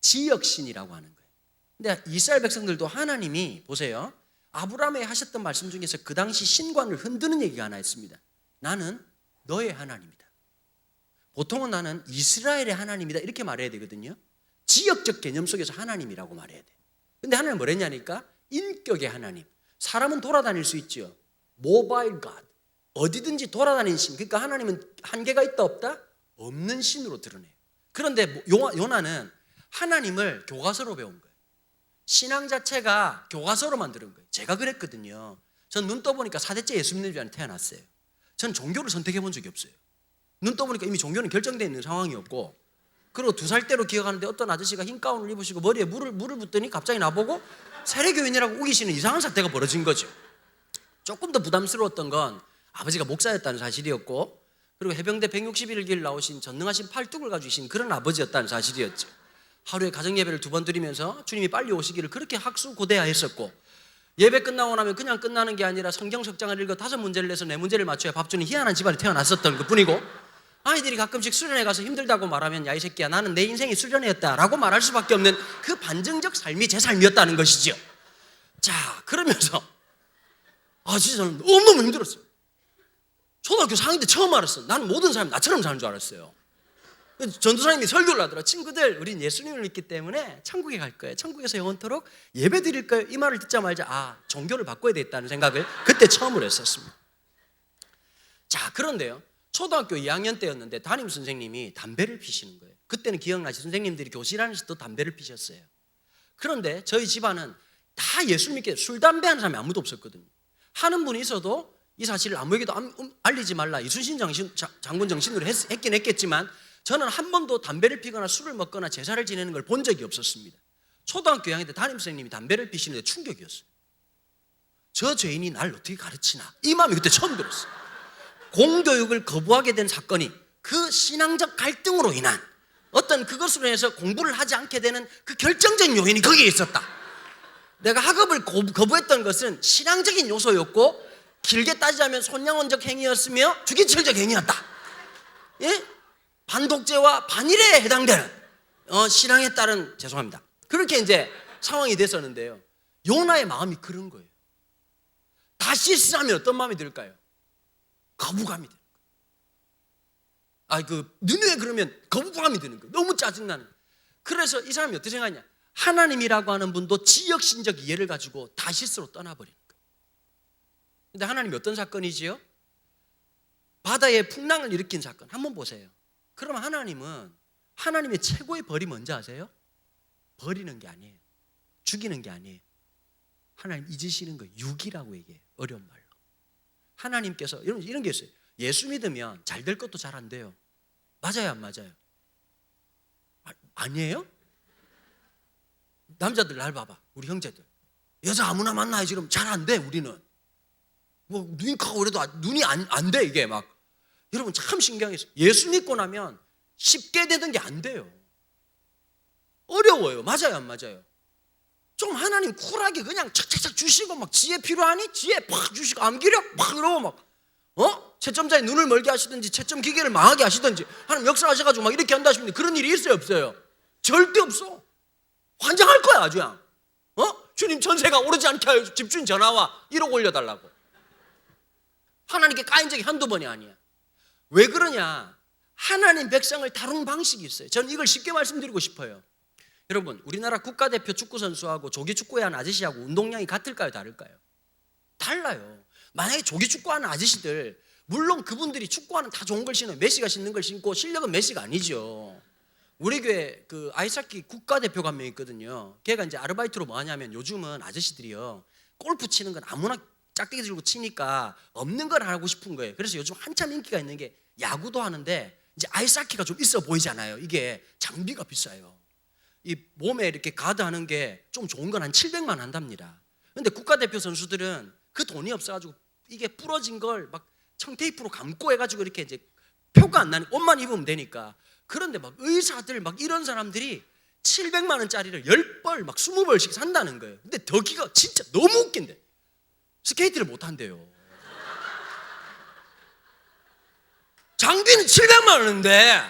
지역신이라고 하는 거예요. 근데 이스라엘 백성들도 하나님이 보세요, 아브라함에 하셨던 말씀 중에서 그 당시 신관을 흔드는 얘기가 하나 있습니다. 나는 너의 하나님이다. 보통은 나는 이스라엘의 하나님이다 이렇게 말해야 되거든요. 지역적 개념 속에서 하나님이라고 말해야 돼. 근데 하나님은 뭐랬냐니까? 인격의 하나님. 사람은 돌아다닐 수 있죠. 모바일 갓. 어디든지 돌아다니는 신. 그러니까 하나님은 한계가 있다 없다? 없는 신으로 드러내요. 그런데 요나는 하나님을 교과서로 배운 거예요. 신앙 자체가 교과서로 만드는 거예요. 제가 그랬거든요. 전 눈 떠보니까 4대째 예수님 집안에 태어났어요. 전 종교를 선택해 본 적이 없어요. 눈 떠보니까 이미 종교는 결정되어 있는 상황이었고, 그리고 2살 때로 기억하는데 어떤 아저씨가 흰 가운을 입으시고 머리에 물을 붓더니 갑자기 나보고 세례교인이라고 우기시는 이상한 사태가 벌어진 거죠. 조금 더 부담스러웠던 건 아버지가 목사였다는 사실이었고, 그리고 해병대 161길 나오신 전능하신 팔뚝을 가지신 그런 아버지였다는 사실이었죠. 하루에 가정예배를 2번 드리면서 주님이 빨리 오시기를 그렇게 학수고대하였었고, 예배 끝나고 나면 그냥 끝나는 게 아니라 성경 석장을 읽어 5문제를 내서 4문제를 맞춰야 밥 주는 희한한 집안에 태어났었던 것뿐이고, 아이들이 가끔씩 수련회 가서 힘들다고 말하면 야 이 새끼야 나는 내 인생이 수련회였다라고 말할 수밖에 없는 그 반증적 삶이 제 삶이었다는 것이죠. 자, 그러면서 진짜 저는 너무너무 힘들었어요. 초등학교 4학년 때 처음 알았어. 나는 모든 사람이 나처럼 사는 줄 알았어요. 전도사님이 설교를 하더라. 친구들, 우린 예수님을 믿기 때문에 천국에 갈 거예요. 천국에서 영원토록 예배 드릴 거예요. 이 말을 듣자마자 종교를 바꿔야 되겠다는 생각을 그때 처음으로 했었습니다. 자, 그런데요, 초등학교 2학년 때였는데 담임 선생님이 담배를 피시는 거예요. 그때는 기억나시? 선생님들이 교실 안에서도 담배를 피셨어요. 그런데 저희 집안은 다 예수 믿게 술, 담배 하는 사람이 아무도 없었거든요. 하는 분이 있어도 이 사실을 아무에게도 알리지 말라, 이순신 장군 정신으로 했긴 했겠지만, 저는 한 번도 담배를 피거나 술을 먹거나 제사를 지내는 걸 본 적이 없었습니다. 초등학교 2학년 때 담임 선생님이 담배를 피시는데 충격이었어요. 저 죄인이 날 어떻게 가르치나, 이 마음이 그때 처음 들었어요. 공교육을 거부하게 된 사건이 그 신앙적 갈등으로 인한 어떤 그것으로 인해서 공부를 하지 않게 되는 그 결정적인 요인이 거기에 있었다. 내가 학업을 거부했던 것은 신앙적인 요소였고, 길게 따지자면 손양원적 행위였으며 주기철적 행위였다. 예? 반독재와 반일에 해당되는 신앙에 따른, 죄송합니다, 그렇게 이제 상황이 됐었는데요, 요나의 마음이 그런 거예요. 다시 쓰자면 어떤 마음이 들까요? 거부감이 드는 거예요. 느느에 그러면 거부감이 드는 거예요. 너무 짜증나는 거예요. 그래서 이 사람이 어떻게 생각하냐, 하나님이라고 하는 분도 지역신적 이해를 가지고 다시스로 떠나버리는 거예요. 근데 하나님이 어떤 사건이지요? 바다에 풍랑을 일으킨 사건 한번 보세요. 그러면 하나님은, 하나님의 최고의 벌이 뭔지 아세요? 버리는 게 아니에요. 죽이는 게 아니에요. 하나님 잊으시는 거예요. 유기라고 얘기해요, 어려운 말로. 하나님께서 이런 게 있어요. 예수 믿으면 잘 될 것도 잘 안 돼요. 맞아요, 안 맞아요? 아니에요? 남자들 날 봐봐, 우리 형제들. 여자 아무나 만나야지 그러면 잘 안 돼. 우리는 뭐 눈이 크고 그래도 눈이 안 돼, 이게 막. 여러분 참 신기한 게 있어요. 예수 믿고 나면 쉽게 되던 게 안 돼요. 어려워요. 맞아요, 안 맞아요? 좀 하나님 쿨하게 그냥 착착착 주시고, 막 지혜 필요하니 지혜 팍 주시고, 암기력 팍 이러고 막 채점자의 눈을 멀게 하시든지 채점 기계를 망하게 하시든지 하나님 역사하셔가지고 막 이렇게 한다 싶은데 그런 일이 있어요, 없어요? 절대 없어. 환장할 거야 아주 그냥. 주님 전세가 오르지 않게 하여 집주인 전화와 1억 올려달라고. 하나님께 까인 적이 한두 번이 아니야. 왜 그러냐? 하나님 백성을 다루는 방식이 있어요. 저는 이걸 쉽게 말씀드리고 싶어요. 여러분, 우리나라 국가대표 축구선수하고 조기축구에 하는 아저씨하고 운동량이 같을까요, 다를까요? 달라요. 만약에 조기축구하는 아저씨들, 물론 그분들이 축구하는 다 좋은 걸 신어요. 메시가 신는 걸 신고 실력은 메시가 아니죠. 우리 교회 그 아이스하키 국가대표가 한 명 있거든요. 걔가 이제 아르바이트로 뭐 하냐면, 요즘은 아저씨들이요, 골프 치는 건 아무나 짝대기 들고 치니까 없는 걸 하고 싶은 거예요. 그래서 요즘 한참 인기가 있는 게 야구도 하는데 이제 아이스하키가 좀 있어 보이잖아요. 이게 장비가 비싸요. 이 몸에 이렇게 가드하는 게 좀 좋은 건 한 700만 한답니다. 근데 국가대표 선수들은 그 돈이 없어가지고 이게 부러진 걸 막 청테이프로 감고 해가지고 이렇게 이제 표가 안 나니 옷만 입으면 되니까. 그런데 막 의사들 막 이런 사람들이 700만 원짜리를 10벌 막 20벌씩 산다는 거예요. 근데 덕이가 진짜 너무 웃긴데 스케이트를 못 한대요. 장비는 700만 원인데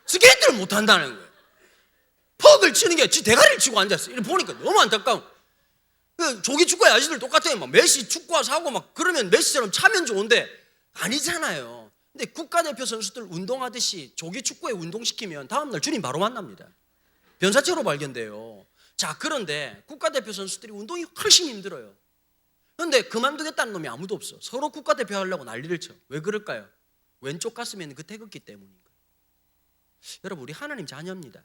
스케이트를 못 한다는 거예요. 퍽을 치는 게 지 대가리를 치고 앉았어요. 이렇게 보니까 너무 안타까운. 조기 축구의 아저씨들 똑같아요. 막 메시 축구화 사고 막 그러면 메시처럼 차면 좋은데 아니잖아요. 근데 국가대표 선수들 운동하듯이 조기 축구에 운동시키면 다음날 주님 바로 만납니다. 변사체로 발견돼요. 자, 그런데 국가대표 선수들이 운동이 훨씬 힘들어요. 그런데 그만두겠다는 놈이 아무도 없어. 서로 국가대표 하려고 난리를 쳐. 왜 그럴까요? 왼쪽 가슴에 있는 그 태극기 때문인 거예요. 여러분, 우리 하나님 자녀입니다.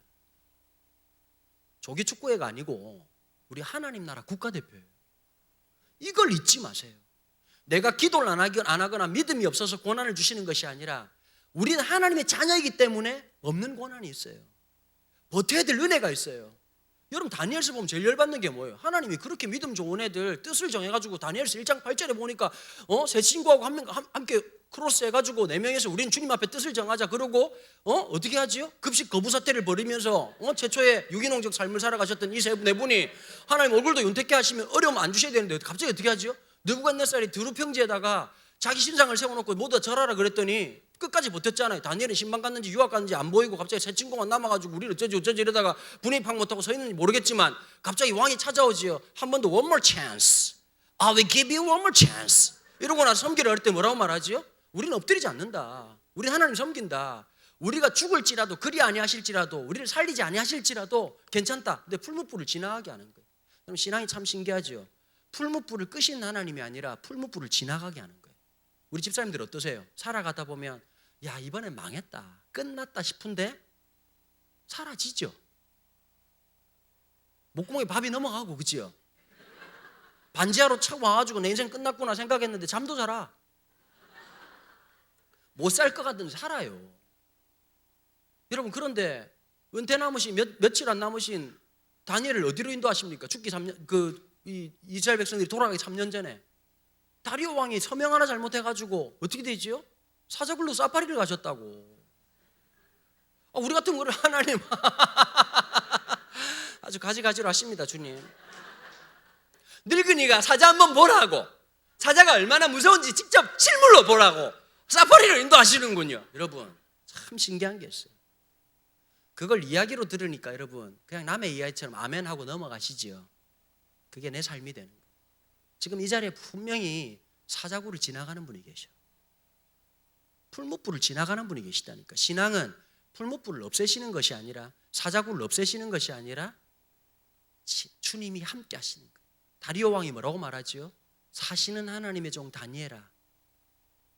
조기 축구회가 아니고 우리 하나님 나라 국가대표예요. 이걸 잊지 마세요. 내가 기도를 안 하거나 믿음이 없어서 고난을 주시는 것이 아니라 우리는 하나님의 자녀이기 때문에 없는 고난이 있어요. 버텨야 될 은혜가 있어요. 여러분, 다니엘서 보면 제일 열받는 게 뭐예요? 하나님이 그렇게 믿음 좋은 애들 뜻을 정해가지고 다니엘서 1장 8절에 보니까 세 친구하고 함께 크로스 해가지고 4명에서 우린 주님 앞에 뜻을 정하자 그러고 어떻게 하지요? 급식 거부 사태를 벌이면서 최초에 유기농적 삶을 살아가셨던 이 네 분이 하나님 얼굴도 윤택케 하시면 어려움 안 주셔야 되는데 갑자기 어떻게 하지요? 느부갓네살이 두루 평지에다가 자기 신상을 세워놓고 모두 절하라 그랬더니 끝까지 버텼잖아요. 다니엘은 신방 갔는지 유학 갔는지 안 보이고 갑자기 세 친구만 남아가지고 우리는 어쩌지 이러다가 분위기 파악 못하고 서 있는지 모르겠지만 갑자기 왕이 찾아오지요. 한 번 더 one more chance. I will give you one more chance. 이러고 나서 섬기를 할 때 뭐라고 말하지요? 우리는 엎드리지 않는다. 우리는 하나님 섬긴다. 우리가 죽을지라도 그리 아니하실지라도 우리를 살리지 아니하실지라도 괜찮다. 근데 풀무불을 지나가게 하는 거예요. 그럼 신앙이 참 신기하죠. 풀무불을 끄신 하나님이 아니라 풀무불을 지나가게 하는 거예요. 우리 집사님들 어떠세요? 살아가다 보면 야, 이번엔 망했다, 끝났다 싶은데 사라지죠. 목구멍에 밥이 넘어가고, 그치요? 반지하로 차고 와가지고 내 인생 끝났구나 생각했는데 잠도 자라. 못 살 것 같은데 살아요. 여러분, 그런데 은퇴 남으신 며칠 안 남으신 다니엘을 어디로 인도하십니까? 죽기 3년, 이스라엘 백성들이 돌아가기 3년 전에 다리오 왕이 서명 하나 잘못해가지고 어떻게 되지요? 사자굴로 사파리를 가셨다고. 우리 같은 거를 하나님 아주 가지가지로 하십니다. 주님. 늙은이가 사자 한번 보라고, 사자가 얼마나 무서운지 직접 실물로 보라고 사파리를 인도하시는군요. 여러분, 참 신기한 게 있어요. 그걸 이야기로 들으니까 여러분 그냥 남의 이야기처럼 아멘 하고 넘어가시지요. 그게 내 삶이 되는 거예요. 지금 이 자리에 분명히 사자굴을 지나가는 분이 계셔. 풀무불을 지나가는 분이 계시다니까. 신앙은 풀무불을 없애시는 것이 아니라, 사자굴을 없애시는 것이 아니라 주님이 함께 하시는 거예요. 다리오 왕이 뭐라고 말하지요? 사시는 하나님의 종 다니엘아,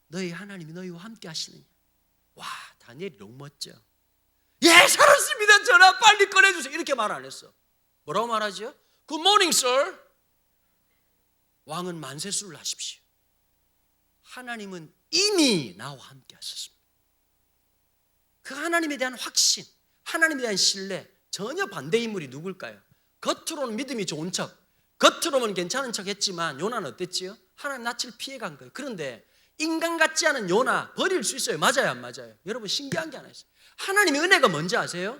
너희 하나님이 너희와 함께 하시느냐. 와, 다니엘이 너무 멋져. 예, 살았습니다. 전화 빨리 꺼내주세요. 이렇게 말 안 했어. 뭐라고 말하지요? Good morning, sir. 왕은 만세수를 하십시오. 하나님은 이미 나와 함께 하셨습니다. 그 하나님에 대한 확신, 하나님에 대한 신뢰, 전혀 반대 인물이 누굴까요? 겉으로는 믿음이 좋은 척, 겉으로는 괜찮은 척 했지만 요나는 어땠지요? 하나님 낯을 피해간 거예요. 그런데 인간 같지 않은 요나 버릴 수 있어요. 맞아요, 안 맞아요? 여러분, 신기한 게 하나 있어요. 하나님의 은혜가 뭔지 아세요?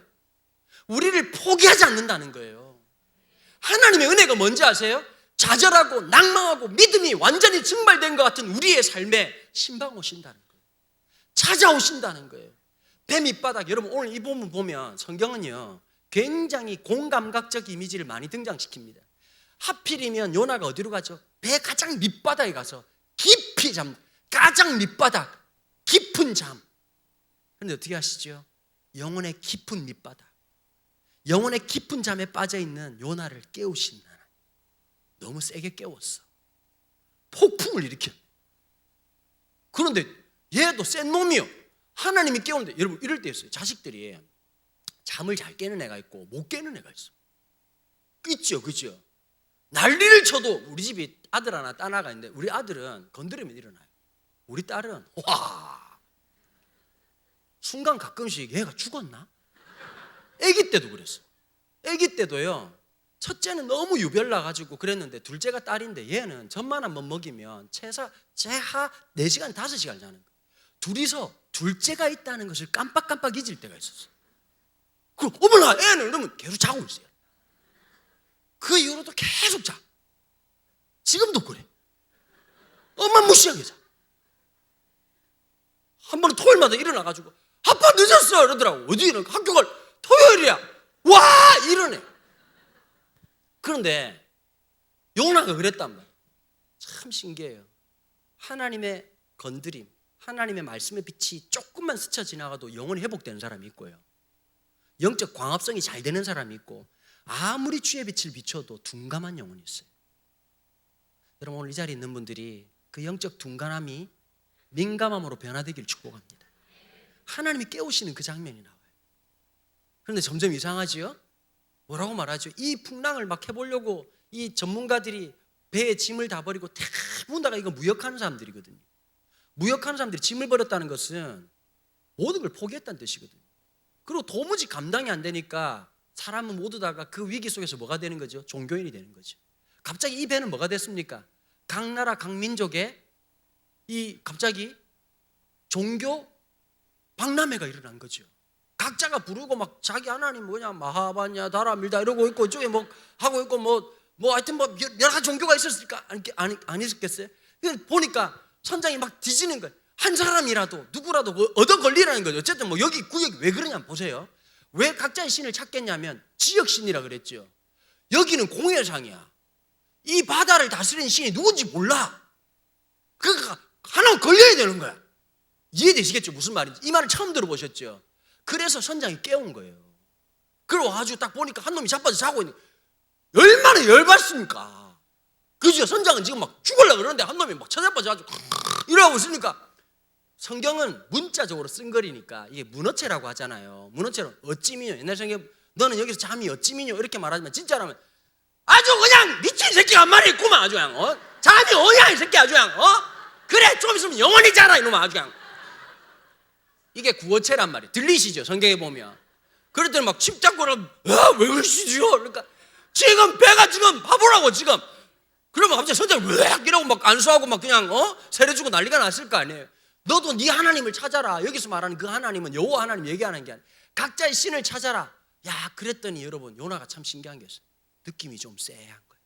우리를 포기하지 않는다는 거예요. 하나님의 은혜가 뭔지 아세요? 좌절하고 낭망하고 믿음이 완전히 증발된 것 같은 우리의 삶에 신방 오신다는 거예요. 찾아오신다는 거예요. 배 밑바닥, 여러분 오늘 이 본문 보면 성경은요 굉장히 공감각적 이미지를 많이 등장시킵니다. 하필이면 요나가 어디로 가죠? 배 가장 밑바닥에 가서 깊이 잠, 가장 밑바닥, 깊은 잠. 그런데 어떻게 하시죠? 영혼의 깊은 밑바닥, 영혼의 깊은 잠에 빠져있는 요나를 깨우신 하나님. 너무 세게 깨웠어. 폭풍을 일으켜. 그런데 얘도 센 놈이요. 하나님이 깨우는데, 여러분 이럴 때 있어요. 자식들이 잠을 잘 깨는 애가 있고 못 깨는 애가 있어. 있죠, 그죠? 난리를 쳐도, 우리 집이 아들 하나 딸 하나가 있는데 우리 아들은 건드리면 일어나요. 우리 딸은 와, 순간 가끔씩 얘가 죽었나? 아기 때도 그랬어. 아기 때도요, 첫째는 너무 유별나가지고 그랬는데 둘째가 딸인데 얘는 젖만 한번 먹이면 제하 4시간 5시간 자는 거예요. 둘이서 둘째가 있다는 것을 깜빡깜빡 잊을 때가 있었어요. 그럼 어머나 애는 그러면 계속 자고 있어요. 그 이후로도 계속 자. 지금도 그래. 엄마 무시하게 자. 한 번은 토요일마다 일어나가지고 아빠 늦었어 이러더라고. 어디 이런 학교가 토요일이야. 와 이러네. 그런데 요나가 그랬단 말이에요. 참 신기해요. 하나님의 건드림, 하나님의 말씀의 빛이 조금만 스쳐 지나가도 영혼이 회복되는 사람이 있고요. 영적 광합성이 잘 되는 사람이 있고 아무리 주의 빛을 비춰도 둔감한 영혼이 있어요. 여러분 오늘 이 자리에 있는 분들이 그 영적 둔감함이 민감함으로 변화되기를 축복합니다. 하나님이 깨우시는 그 장면이 나와요. 그런데 점점 이상하지요? 뭐라고 말하죠? 이 풍랑을 막 해보려고 이 전문가들이 배에 짐을 다 버리고 대부분 다가 이거 무역하는 사람들이거든요. 무역하는 사람들이 짐을 버렸다는 것은 모든 걸 포기했다는 뜻이거든요. 그리고 도무지 감당이 안 되니까 사람은 모두 다가 그 위기 속에서 뭐가 되는 거죠? 종교인이 되는 거죠. 갑자기 이 배는 뭐가 됐습니까? 각 나라 각 민족의 이 갑자기 종교 박람회가 일어난 거죠. 각자가 부르고 막 자기 하나님 뭐냐 마하바냐 다라밀다 이러고 있고 이쪽에 뭐 하고 있고 뭐 하여튼 뭐 여러 가지 종교가 있었을까 안 있었겠어요? 보니까 선장이 막 뒤지는 거예요. 한 사람이라도 누구라도 얻어 걸리라는 거죠. 어쨌든 뭐 여기 구역이 왜 그러냐 보세요. 왜 각자의 신을 찾겠냐면 지역 신이라 그랬죠. 여기는 공해상이야. 이 바다를 다스리는 신이 누군지 몰라. 그러니까 하나 걸려야 되는 거야. 이해되시겠죠? 무슨 말인지. 이 말을 처음 들어보셨죠? 그래서 선장이 깨운 거예요. 그리고 아주 딱 보니까 한 놈이 자빠져 자고 있는 거예요. 얼마나 열받습니까? 그죠? 선장은 지금 막 죽으려고 그러는데 한 놈이 막 쳐자빠져가지고 이러고 있으니까 성경은 문자적으로 쓴 거리니까 이게 문어체라고 하잖아요. 문어체로 어찌미뇨. 옛날 성경 너는 여기서 잠이 어찌미뇨 이렇게 말하지만 진짜라면 아주 그냥 미친 새끼가 한 마리 있구만 아주 그냥 잠이 오냐 이 새끼 아주 그냥 그래 좀 있으면 영원히 자라 이놈아 아주 그냥. 이게 구어체란 말이에요. 들리시죠? 성경에 보면. 그랬더니 막 칩 잡고 왜 그러시죠? 그러니까 지금 배가 지금 바보라고 지금. 그러면 갑자기 선장이 왜 이러고 막 안수하고 막 그냥 세례주고 난리가 났을 거 아니에요. 너도 네 하나님을 찾아라. 여기서 말하는 그 하나님은 여호와 하나님 얘기하는 게 아니라 각자의 신을 찾아라. 야 그랬더니 여러분 요나가 참 신기한 게 있어요. 느낌이 좀 쎄한 거예요.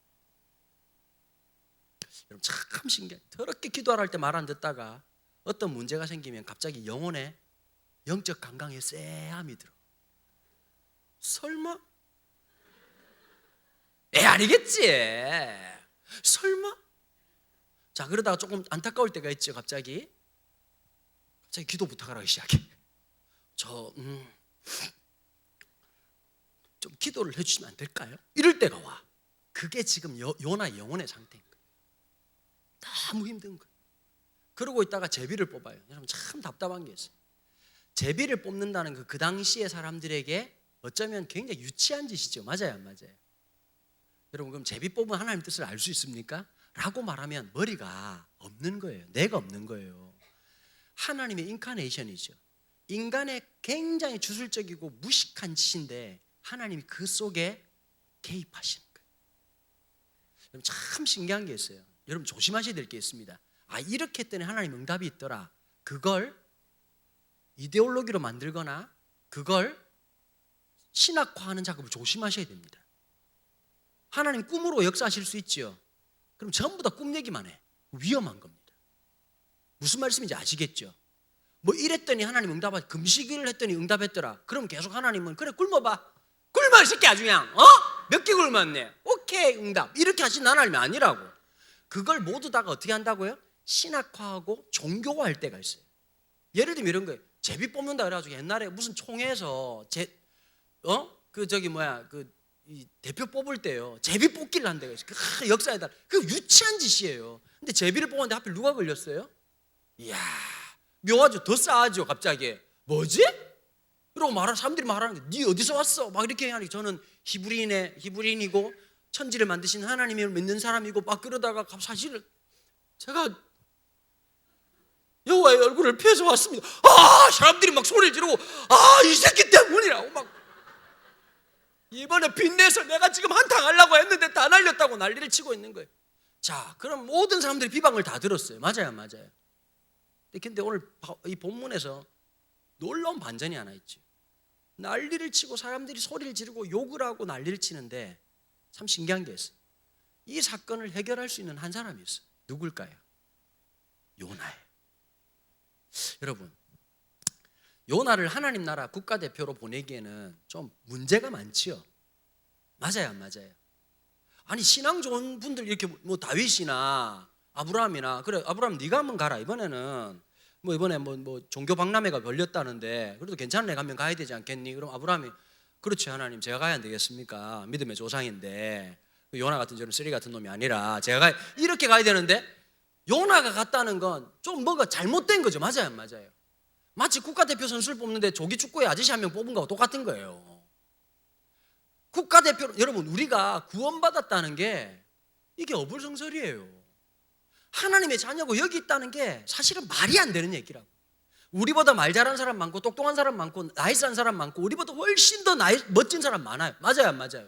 여러분 참 신기해요. 더럽게 기도하라 할 때 말 안 듣다가 어떤 문제가 생기면 갑자기 영혼에 영적 감각에 쎄함이 들어. 설마? 아니겠지. 설마? 자 그러다가 조금 안타까울 때가 있죠. 갑자기 기도 부탁을 하기 시작해. 좀 기도를 해주시면 안 될까요? 이럴 때가 와. 그게 지금 요나 영혼의 상태인 거예요. 너무 힘든 거예요. 그러고 있다가 제비를 뽑아요. 여러분 참 답답한 게 있어요. 제비를 뽑는다는 그 당시의 사람들에게 어쩌면 굉장히 유치한 짓이죠. 맞아요, 안 맞아요? 여러분 그럼 제비 뽑은 하나님 뜻을 알 수 있습니까? 라고 말하면 머리가 없는 거예요. 뇌가 없는 거예요. 하나님의 인카네이션이죠. 인간의 굉장히 주술적이고 무식한 짓인데 하나님이 그 속에 개입하시는 거예요. 여러분 참 신기한 게 있어요. 여러분 조심하셔야 될 게 있습니다. 이렇게 했더니 하나님 응답이 있더라. 그걸 이데올로기로 만들거나 그걸 신학화하는 작업을 조심하셔야 됩니다. 하나님 꿈으로 역사하실 수 있죠. 그럼 전부 다 꿈 얘기만 해. 위험한 겁니다. 무슨 말씀인지 아시겠죠? 뭐 이랬더니 하나님 응답하 금식을 했더니 응답했더라. 그럼 계속 하나님은 그래 굶어봐. 굶어 이 새끼 아주 그냥 몇 개 굶었네. 오케이 응답. 이렇게 하신 하나님이 아니라고. 그걸 모두 다가 어떻게 한다고요? 신학화하고 종교화할 때가 있어요. 예를 들면 이런 거예요. 제비 뽑는다 그래가지고 옛날에 무슨 총회에서 이 대표 뽑을 때요 제비 뽑기를 한 데가 있어요. 그 역사에다 그 유치한 짓이에요. 근데 제비를 뽑았는데 하필 누가 걸렸어요? 이야 묘하죠. 더 싸하죠. 갑자기 뭐지? 그러고 사람들이 말하는 게 네 어디서 왔어? 막 이렇게 하니 저는 히브리인이고 천지를 만드신 하나님을 믿는 사람이고 막 그러다가 사실은 제가 여호와의 얼굴을 피해서 왔습니다. 사람들이 막 소리를 지르고 이 새끼 때문이라고 막 이번에 빚내서 내가 지금 한탕 하려고 했는데 다 날렸다고 난리를 치고 있는 거예요. 자, 그럼 모든 사람들이 비방을 다 들었어요. 맞아요, 안 맞아요? 근데 오늘 이 본문에서 놀라운 반전이 하나 있죠. 난리를 치고 사람들이 소리를 지르고 욕을 하고 난리를 치는데 참 신기한 게 있어요. 이 사건을 해결할 수 있는 한 사람이 있어요. 누굴까요? 요나예요. 여러분, 요나를 하나님 나라 국가대표로 보내기에는 좀 문제가 많지요. 맞아요, 안 맞아요? 아니, 신앙 좋은 분들 이렇게 뭐 다윗이나 아브라함이나, 그래 아브라함 네가 한번 가라. 이번에는 뭐 이번에 뭐 종교 박람회가 걸렸다는데 그래도 괜찮은 애가 한 명 가야 되지 않겠니? 그럼 아브라함이 그렇지 하나님, 제가 가야 안 되겠습니까? 믿음의 조상인데 요나 같은 저런 쓰레기 같은 놈이 아니라 제가 이렇게 가야 되는데 요나가 갔다는 건 좀 뭐가 잘못된 거죠. 맞아요, 안 맞아요? 마치 국가대표 선수를 뽑는데 조기 축구에 아저씨 한 명 뽑은 거하고 똑같은 거예요. 국가대표, 여러분, 우리가 구원받았다는 게 이게 어불성설이에요. 하나님의 자녀고 여기 있다는 게 사실은 말이 안 되는 얘기라고. 우리보다 말 잘하는 사람 많고 똑똑한 사람 많고 나이스한 사람 많고 우리보다 훨씬 더 멋진 사람 많아요. 맞아요, 안 맞아요?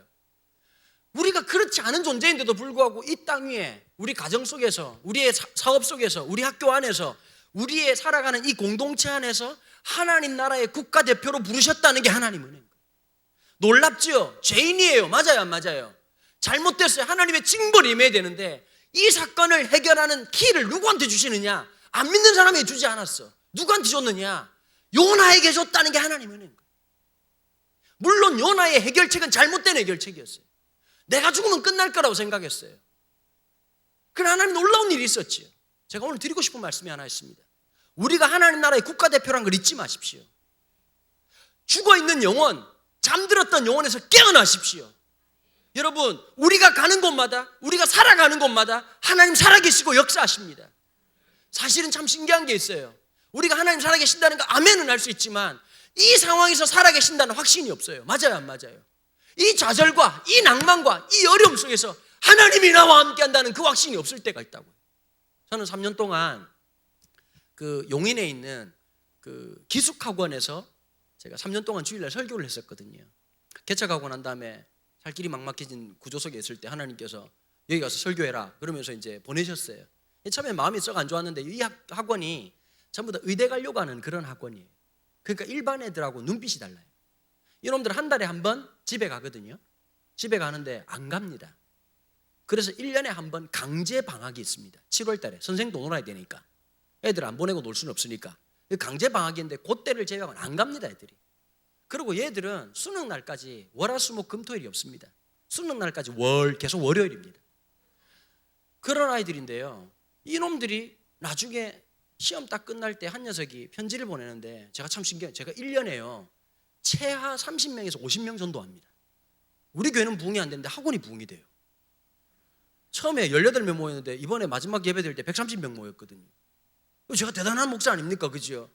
우리가 그렇지 않은 존재인데도 불구하고 이 땅 위에 우리 가정 속에서, 우리의 사업 속에서, 우리 학교 안에서, 우리의 살아가는 이 공동체 안에서 하나님 나라의 국가대표로 부르셨다는 게 하나님 은혜인 거예요. 놀랍죠? 죄인이에요. 맞아요, 안 맞아요? 잘못됐어요. 하나님의 징벌이 임해야 되는데 이 사건을 해결하는 키를 누구한테 주시느냐? 안 믿는 사람에게 주지 않았어. 누구한테 줬느냐? 요나에게 줬다는 게 하나님 은혜인 거예요. 물론 요나의 해결책은 잘못된 해결책이었어요. 내가 죽으면 끝날 거라고 생각했어요. 그러나 하나님 놀라운 일이 있었지요. 제가 오늘 드리고 싶은 말씀이 하나 있습니다. 우리가 하나님 나라의 국가대표라는 걸 잊지 마십시오. 죽어있는 영혼, 잠들었던 영혼에서 깨어나십시오. 여러분, 우리가 가는 곳마다, 우리가 살아가는 곳마다 하나님 살아계시고 역사하십니다. 사실은 참 신기한 게 있어요. 우리가 하나님 살아계신다는 거 아멘은 할 수 있지만 이 상황에서 살아계신다는 확신이 없어요. 맞아요, 안 맞아요? 이 좌절과 이 낭만과 이 어려움 속에서 하나님이 나와 함께 한다는 그 확신이 없을 때가 있다고요. 저는 3년 동안 그 용인에 있는 그 기숙학원에서 제가 3년 동안 주일날 설교를 했었거든요. 개척하고 난 다음에 살 길이 막막해진 구조 속에 있을 때 하나님께서 여기 가서 설교해라 그러면서 이제 보내셨어요. 처음에 마음이 썩 안 좋았는데 이 학원이 전부 다 의대 가려고 하는 그런 학원이에요. 그러니까 일반 애들하고 눈빛이 달라요. 이놈들 한 달에 한 번 집에 가거든요. 집에 가는데 안 갑니다. 그래서 1년에 한 번 강제 방학이 있습니다. 7월 달에 선생도 놀아야 되니까 애들 안 보내고 놀 수는 없으니까 강제 방학인데 그때를 제외하고는 안 갑니다, 애들이. 그리고 얘들은 수능 날까지 월화수목금토일이 없습니다. 수능 날까지 계속 월요일입니다. 그런 아이들인데요, 이놈들이 나중에 시험 딱 끝날 때 한 녀석이 편지를 보내는데 제가 참 신기해요. 제가 1년에요 최하 30명에서 50명 전도합니다. 우리 교회는 부흥이 안 되는데 학원이 부흥이 돼요. 처음에 18명 모였는데 이번에 마지막 예배 드릴 때 130명 모였거든요. 제가 대단한 목사 아닙니까? 그죠?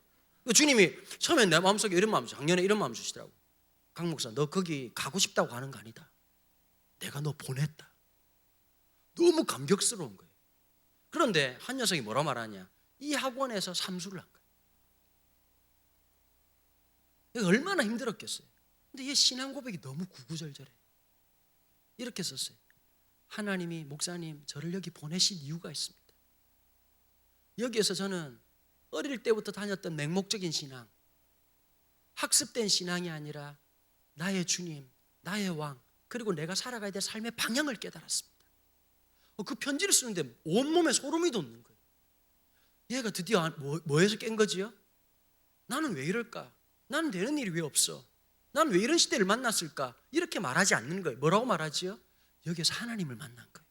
주님이 처음에 내 마음속에 이런 마음, 작년에 이런 마음 주시더라고. 강 목사, 너 거기 가고 싶다고 하는 거 아니다. 내가 너 보냈다. 너무 감격스러운 거예요. 그런데 한 녀석이 뭐라 말하냐? 이 학원에서 삼수를 한 거예요. 얼마나 힘들었겠어요. 근데 얘 신앙 고백이 너무 구구절절해. 이렇게 썼어요. 하나님이 목사님 저를 여기 보내신 이유가 있습니다. 여기에서 저는 어릴 때부터 다녔던 맹목적인 신앙, 학습된 신앙이 아니라 나의 주님, 나의 왕, 그리고 내가 살아가야 될 삶의 방향을 깨달았습니다. 그 편지를 쓰는데 온몸에 소름이 돋는 거예요. 얘가 드디어 뭐에서 깬 거지요? 나는 왜 이럴까? 나는 되는 일이 왜 없어? 나는 왜 이런 시대를 만났을까? 이렇게 말하지 않는 거예요. 뭐라고 말하지요? 여기서 하나님을 만난 거예요.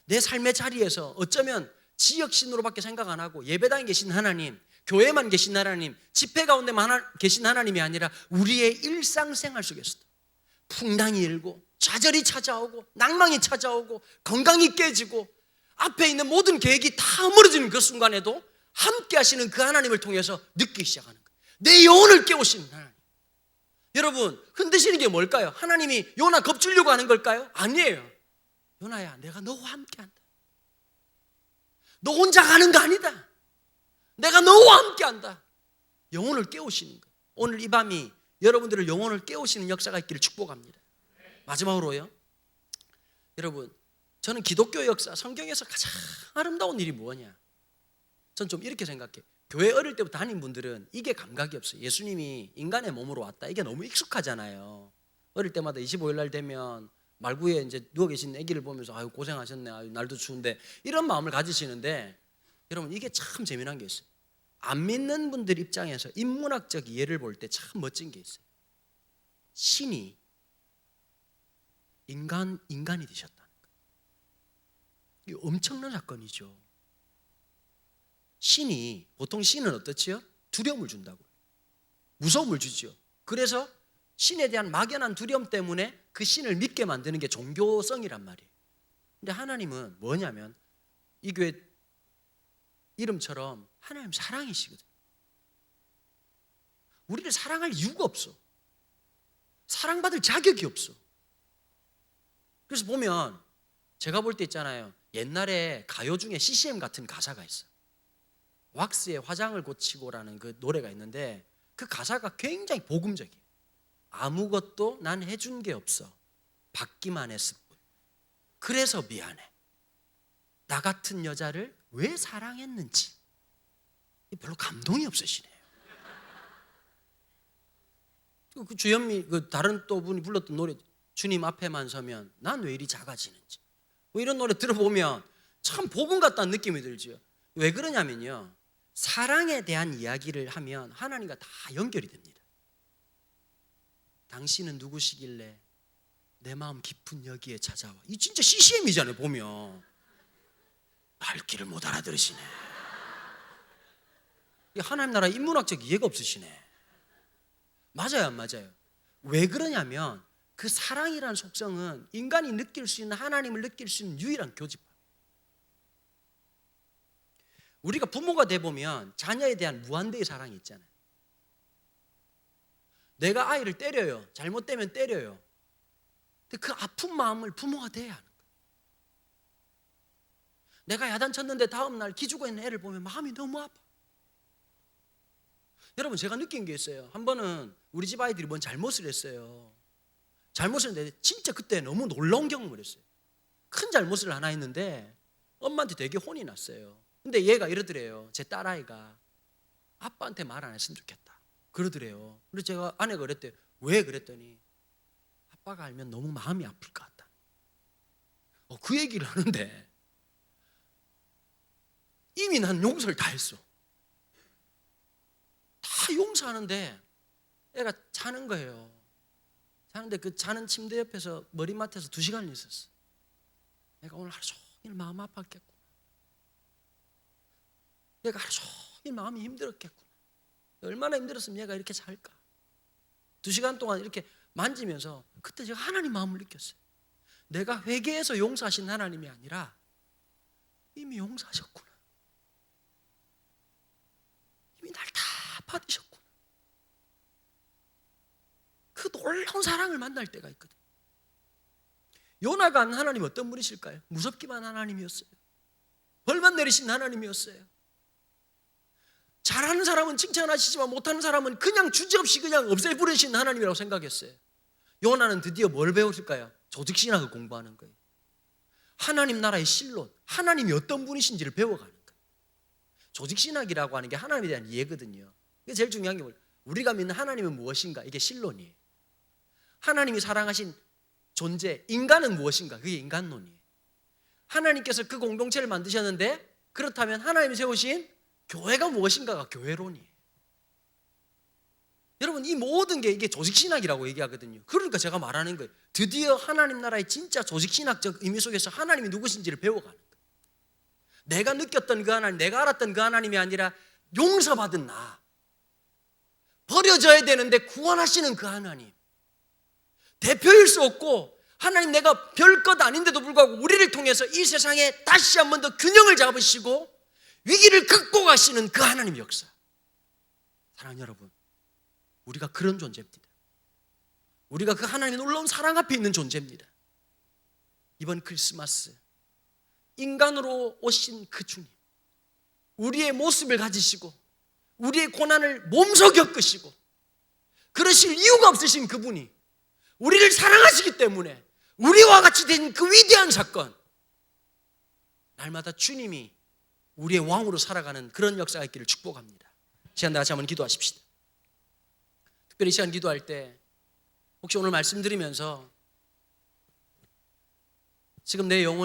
내 삶의 자리에서 어쩌면 지역신으로밖에 생각 안 하고 예배당에 계신 하나님, 교회만 계신 하나님, 집회 가운데만 계신 하나님이 아니라 우리의 일상생활 속에서도 풍랑이 일고 좌절이 찾아오고 낭망이 찾아오고 건강이 깨지고 앞에 있는 모든 계획이 다 무너지는 그 순간에도 함께 하시는 그 하나님을 통해서 느끼기 시작하는 거예요. 내 영혼을 깨우시는 하나님. 여러분, 흔드시는 게 뭘까요? 하나님이 요나 겁주려고 하는 걸까요? 아니에요. 요나야, 내가 너와 함께 한다. 너 혼자 가는 거 아니다. 내가 너와 함께 한다. 영혼을 깨우시는 거예요. 오늘 이 밤이 여러분들의 영혼을 깨우시는 역사가 있기를 축복합니다. 마지막으로요, 여러분, 저는 기독교 역사, 성경에서 가장 아름다운 일이 뭐냐? 전 좀 이렇게 생각해. 교회 어릴 때부터 다닌 분들은 이게 감각이 없어요. 예수님이 인간의 몸으로 왔다, 이게 너무 익숙하잖아요. 어릴 때마다 25일 날 되면 말구에 이제 누워 계신 아기를 보면서 아유 고생하셨네, 아유 날도 추운데, 이런 마음을 가지시는데, 여러분 이게 참 재미난 게 있어요. 안 믿는 분들 입장에서 인문학적 이해를 볼 때 참 멋진 게 있어요. 신이 인간이 되셨다는 거예요. 이게 엄청난 사건이죠. 신이, 보통 신은 어떻지요? 두려움을 준다고요. 무서움을 주지요. 그래서 신에 대한 막연한 두려움 때문에 그 신을 믿게 만드는 게 종교성이란 말이에요. 근데 하나님은 뭐냐면, 이 교회 이름처럼 하나님 사랑이시거든요. 우리를 사랑할 이유가 없어. 사랑받을 자격이 없어. 그래서 보면 제가 볼 때 있잖아요, 옛날에 가요 중에 CCM 같은 가사가 있어. 왁스의 화장을 고치고라는 그 노래가 있는데, 그 가사가 굉장히 복음적이에요. 아무것도 난 해준 게 없어, 받기만 했을 뿐. 그래서 미안해. 나 같은 여자를 왜 사랑했는지. 별로 감동이 없으시네요. 그 주현미, 그 다른 또 분이 불렀던 노래, 주님 앞에만 서면 난 왜 이리 작아지는지, 뭐 이런 노래 들어보면 참 복음 같다는 느낌이 들죠. 왜 그러냐면요, 사랑에 대한 이야기를 하면 하나님과 다 연결이 됩니다. 당신은 누구시길래 내 마음 깊은 여기에 찾아와. 이 진짜 CCM이잖아요. 보면 말귀를 못 알아들으시네. 하나님 나라 인문학적 이해가 없으시네. 맞아요, 안 맞아요? 왜 그러냐면 그 사랑이라는 속성은 인간이 느낄 수 있는, 하나님을 느낄 수 있는 유일한 교집합. 우리가 부모가 돼 보면 자녀에 대한 무한대의 사랑이 있잖아요. 내가 아이를 때려요. 잘못되면 때려요. 근데 그 아픈 마음을 부모가 돼야 하는 거예요. 내가 야단쳤는데 다음날 기죽어 있는 애를 보면 마음이 너무 아파. 여러분, 제가 느낀 게 있어요. 한 번은 우리 집 아이들이 뭔 잘못을 했어요. 잘못을 했는데 진짜 그때 너무 놀라운 경험을 했어요. 큰 잘못을 하나 했는데 엄마한테 되게 혼이 났어요. 근데 얘가 이러더래요. 제 딸아이가 아빠한테 말 안 했으면 좋겠다 그러더래요. 그래서 제가 아내가 그랬대요. 왜? 그랬더니 아빠가 알면 너무 마음이 아플 것 같다. 그 얘기를 하는데 이미 난 용서를 다 했어. 다 용서하는데 애가 자는 거예요. 자는데 그 자는 침대 옆에서 머리맡에서 2시간을 있었어. 내가 오늘 하루 종일 마음 아팠겠구나. 얘가 하루 종일 마음이 힘들었겠구나. 얼마나 힘들었으면 얘가 이렇게 잘까. 2시간 동안 이렇게 만지면서 그때 제가 하나님 마음을 느꼈어요. 내가 회개해서 용서하신 하나님이 아니라 이미 용서하셨구나. 이미 날 다 받으셨구나. 그 놀라운 사랑을 만날 때가 있거든. 요나가 하나님 어떤 분이실까요? 무섭기만 한 하나님이었어요. 벌만 내리신 하나님이었어요. 잘하는 사람은 칭찬하시지만 못하는 사람은 그냥 주저없이 그냥 없애버리신 하나님이라고 생각했어요. 요나는 드디어 뭘 배웠을까요? 조직신학을 공부하는 거예요. 하나님 나라의 실론, 하나님이 어떤 분이신지를 배워가는 거예요. 조직신학이라고 하는 게 하나님에 대한 이해거든요. 이게 제일 중요한 게 뭐예요? 우리가 믿는 하나님은 무엇인가? 이게 실론이에요. 하나님이 사랑하신 존재, 인간은 무엇인가? 그게 인간론이에요. 하나님께서 그 공동체를 만드셨는데, 그렇다면 하나님이 세우신 교회가 무엇인가가 교회론이에요. 여러분, 이 모든 게 이게 조직신학이라고 얘기하거든요. 그러니까 제가 말하는 거예요. 드디어 하나님 나라의 진짜 조직신학적 의미 속에서 하나님이 누구신지를 배워가는 거예요. 내가 느꼈던 그 하나님, 내가 알았던 그 하나님이 아니라 용서받은 나, 버려져야 되는데 구원하시는 그 하나님, 대표일 수 없고 하나님 내가 별것 아닌데도 불구하고 우리를 통해서 이 세상에 다시 한 번 더 균형을 잡으시고 위기를 극복하시는 그 하나님 역사. 사랑하는 여러분, 우리가 그런 존재입니다. 우리가 그 하나님의 놀라운 사랑 앞에 있는 존재입니다. 이번 크리스마스 인간으로 오신 그 주님, 우리의 모습을 가지시고 우리의 고난을 몸소 겪으시고 그러실 이유가 없으신 그분이 우리를 사랑하시기 때문에 우리와 같이 된 그 위대한 사건, 날마다 주님이 우리의 왕으로 살아가는 그런 역사가 있기를 축복합니다. 시간 다 같이 한번 기도하십시다. 특별히 시간 기도할 때 혹시 오늘 말씀드리면서 지금 내 영혼이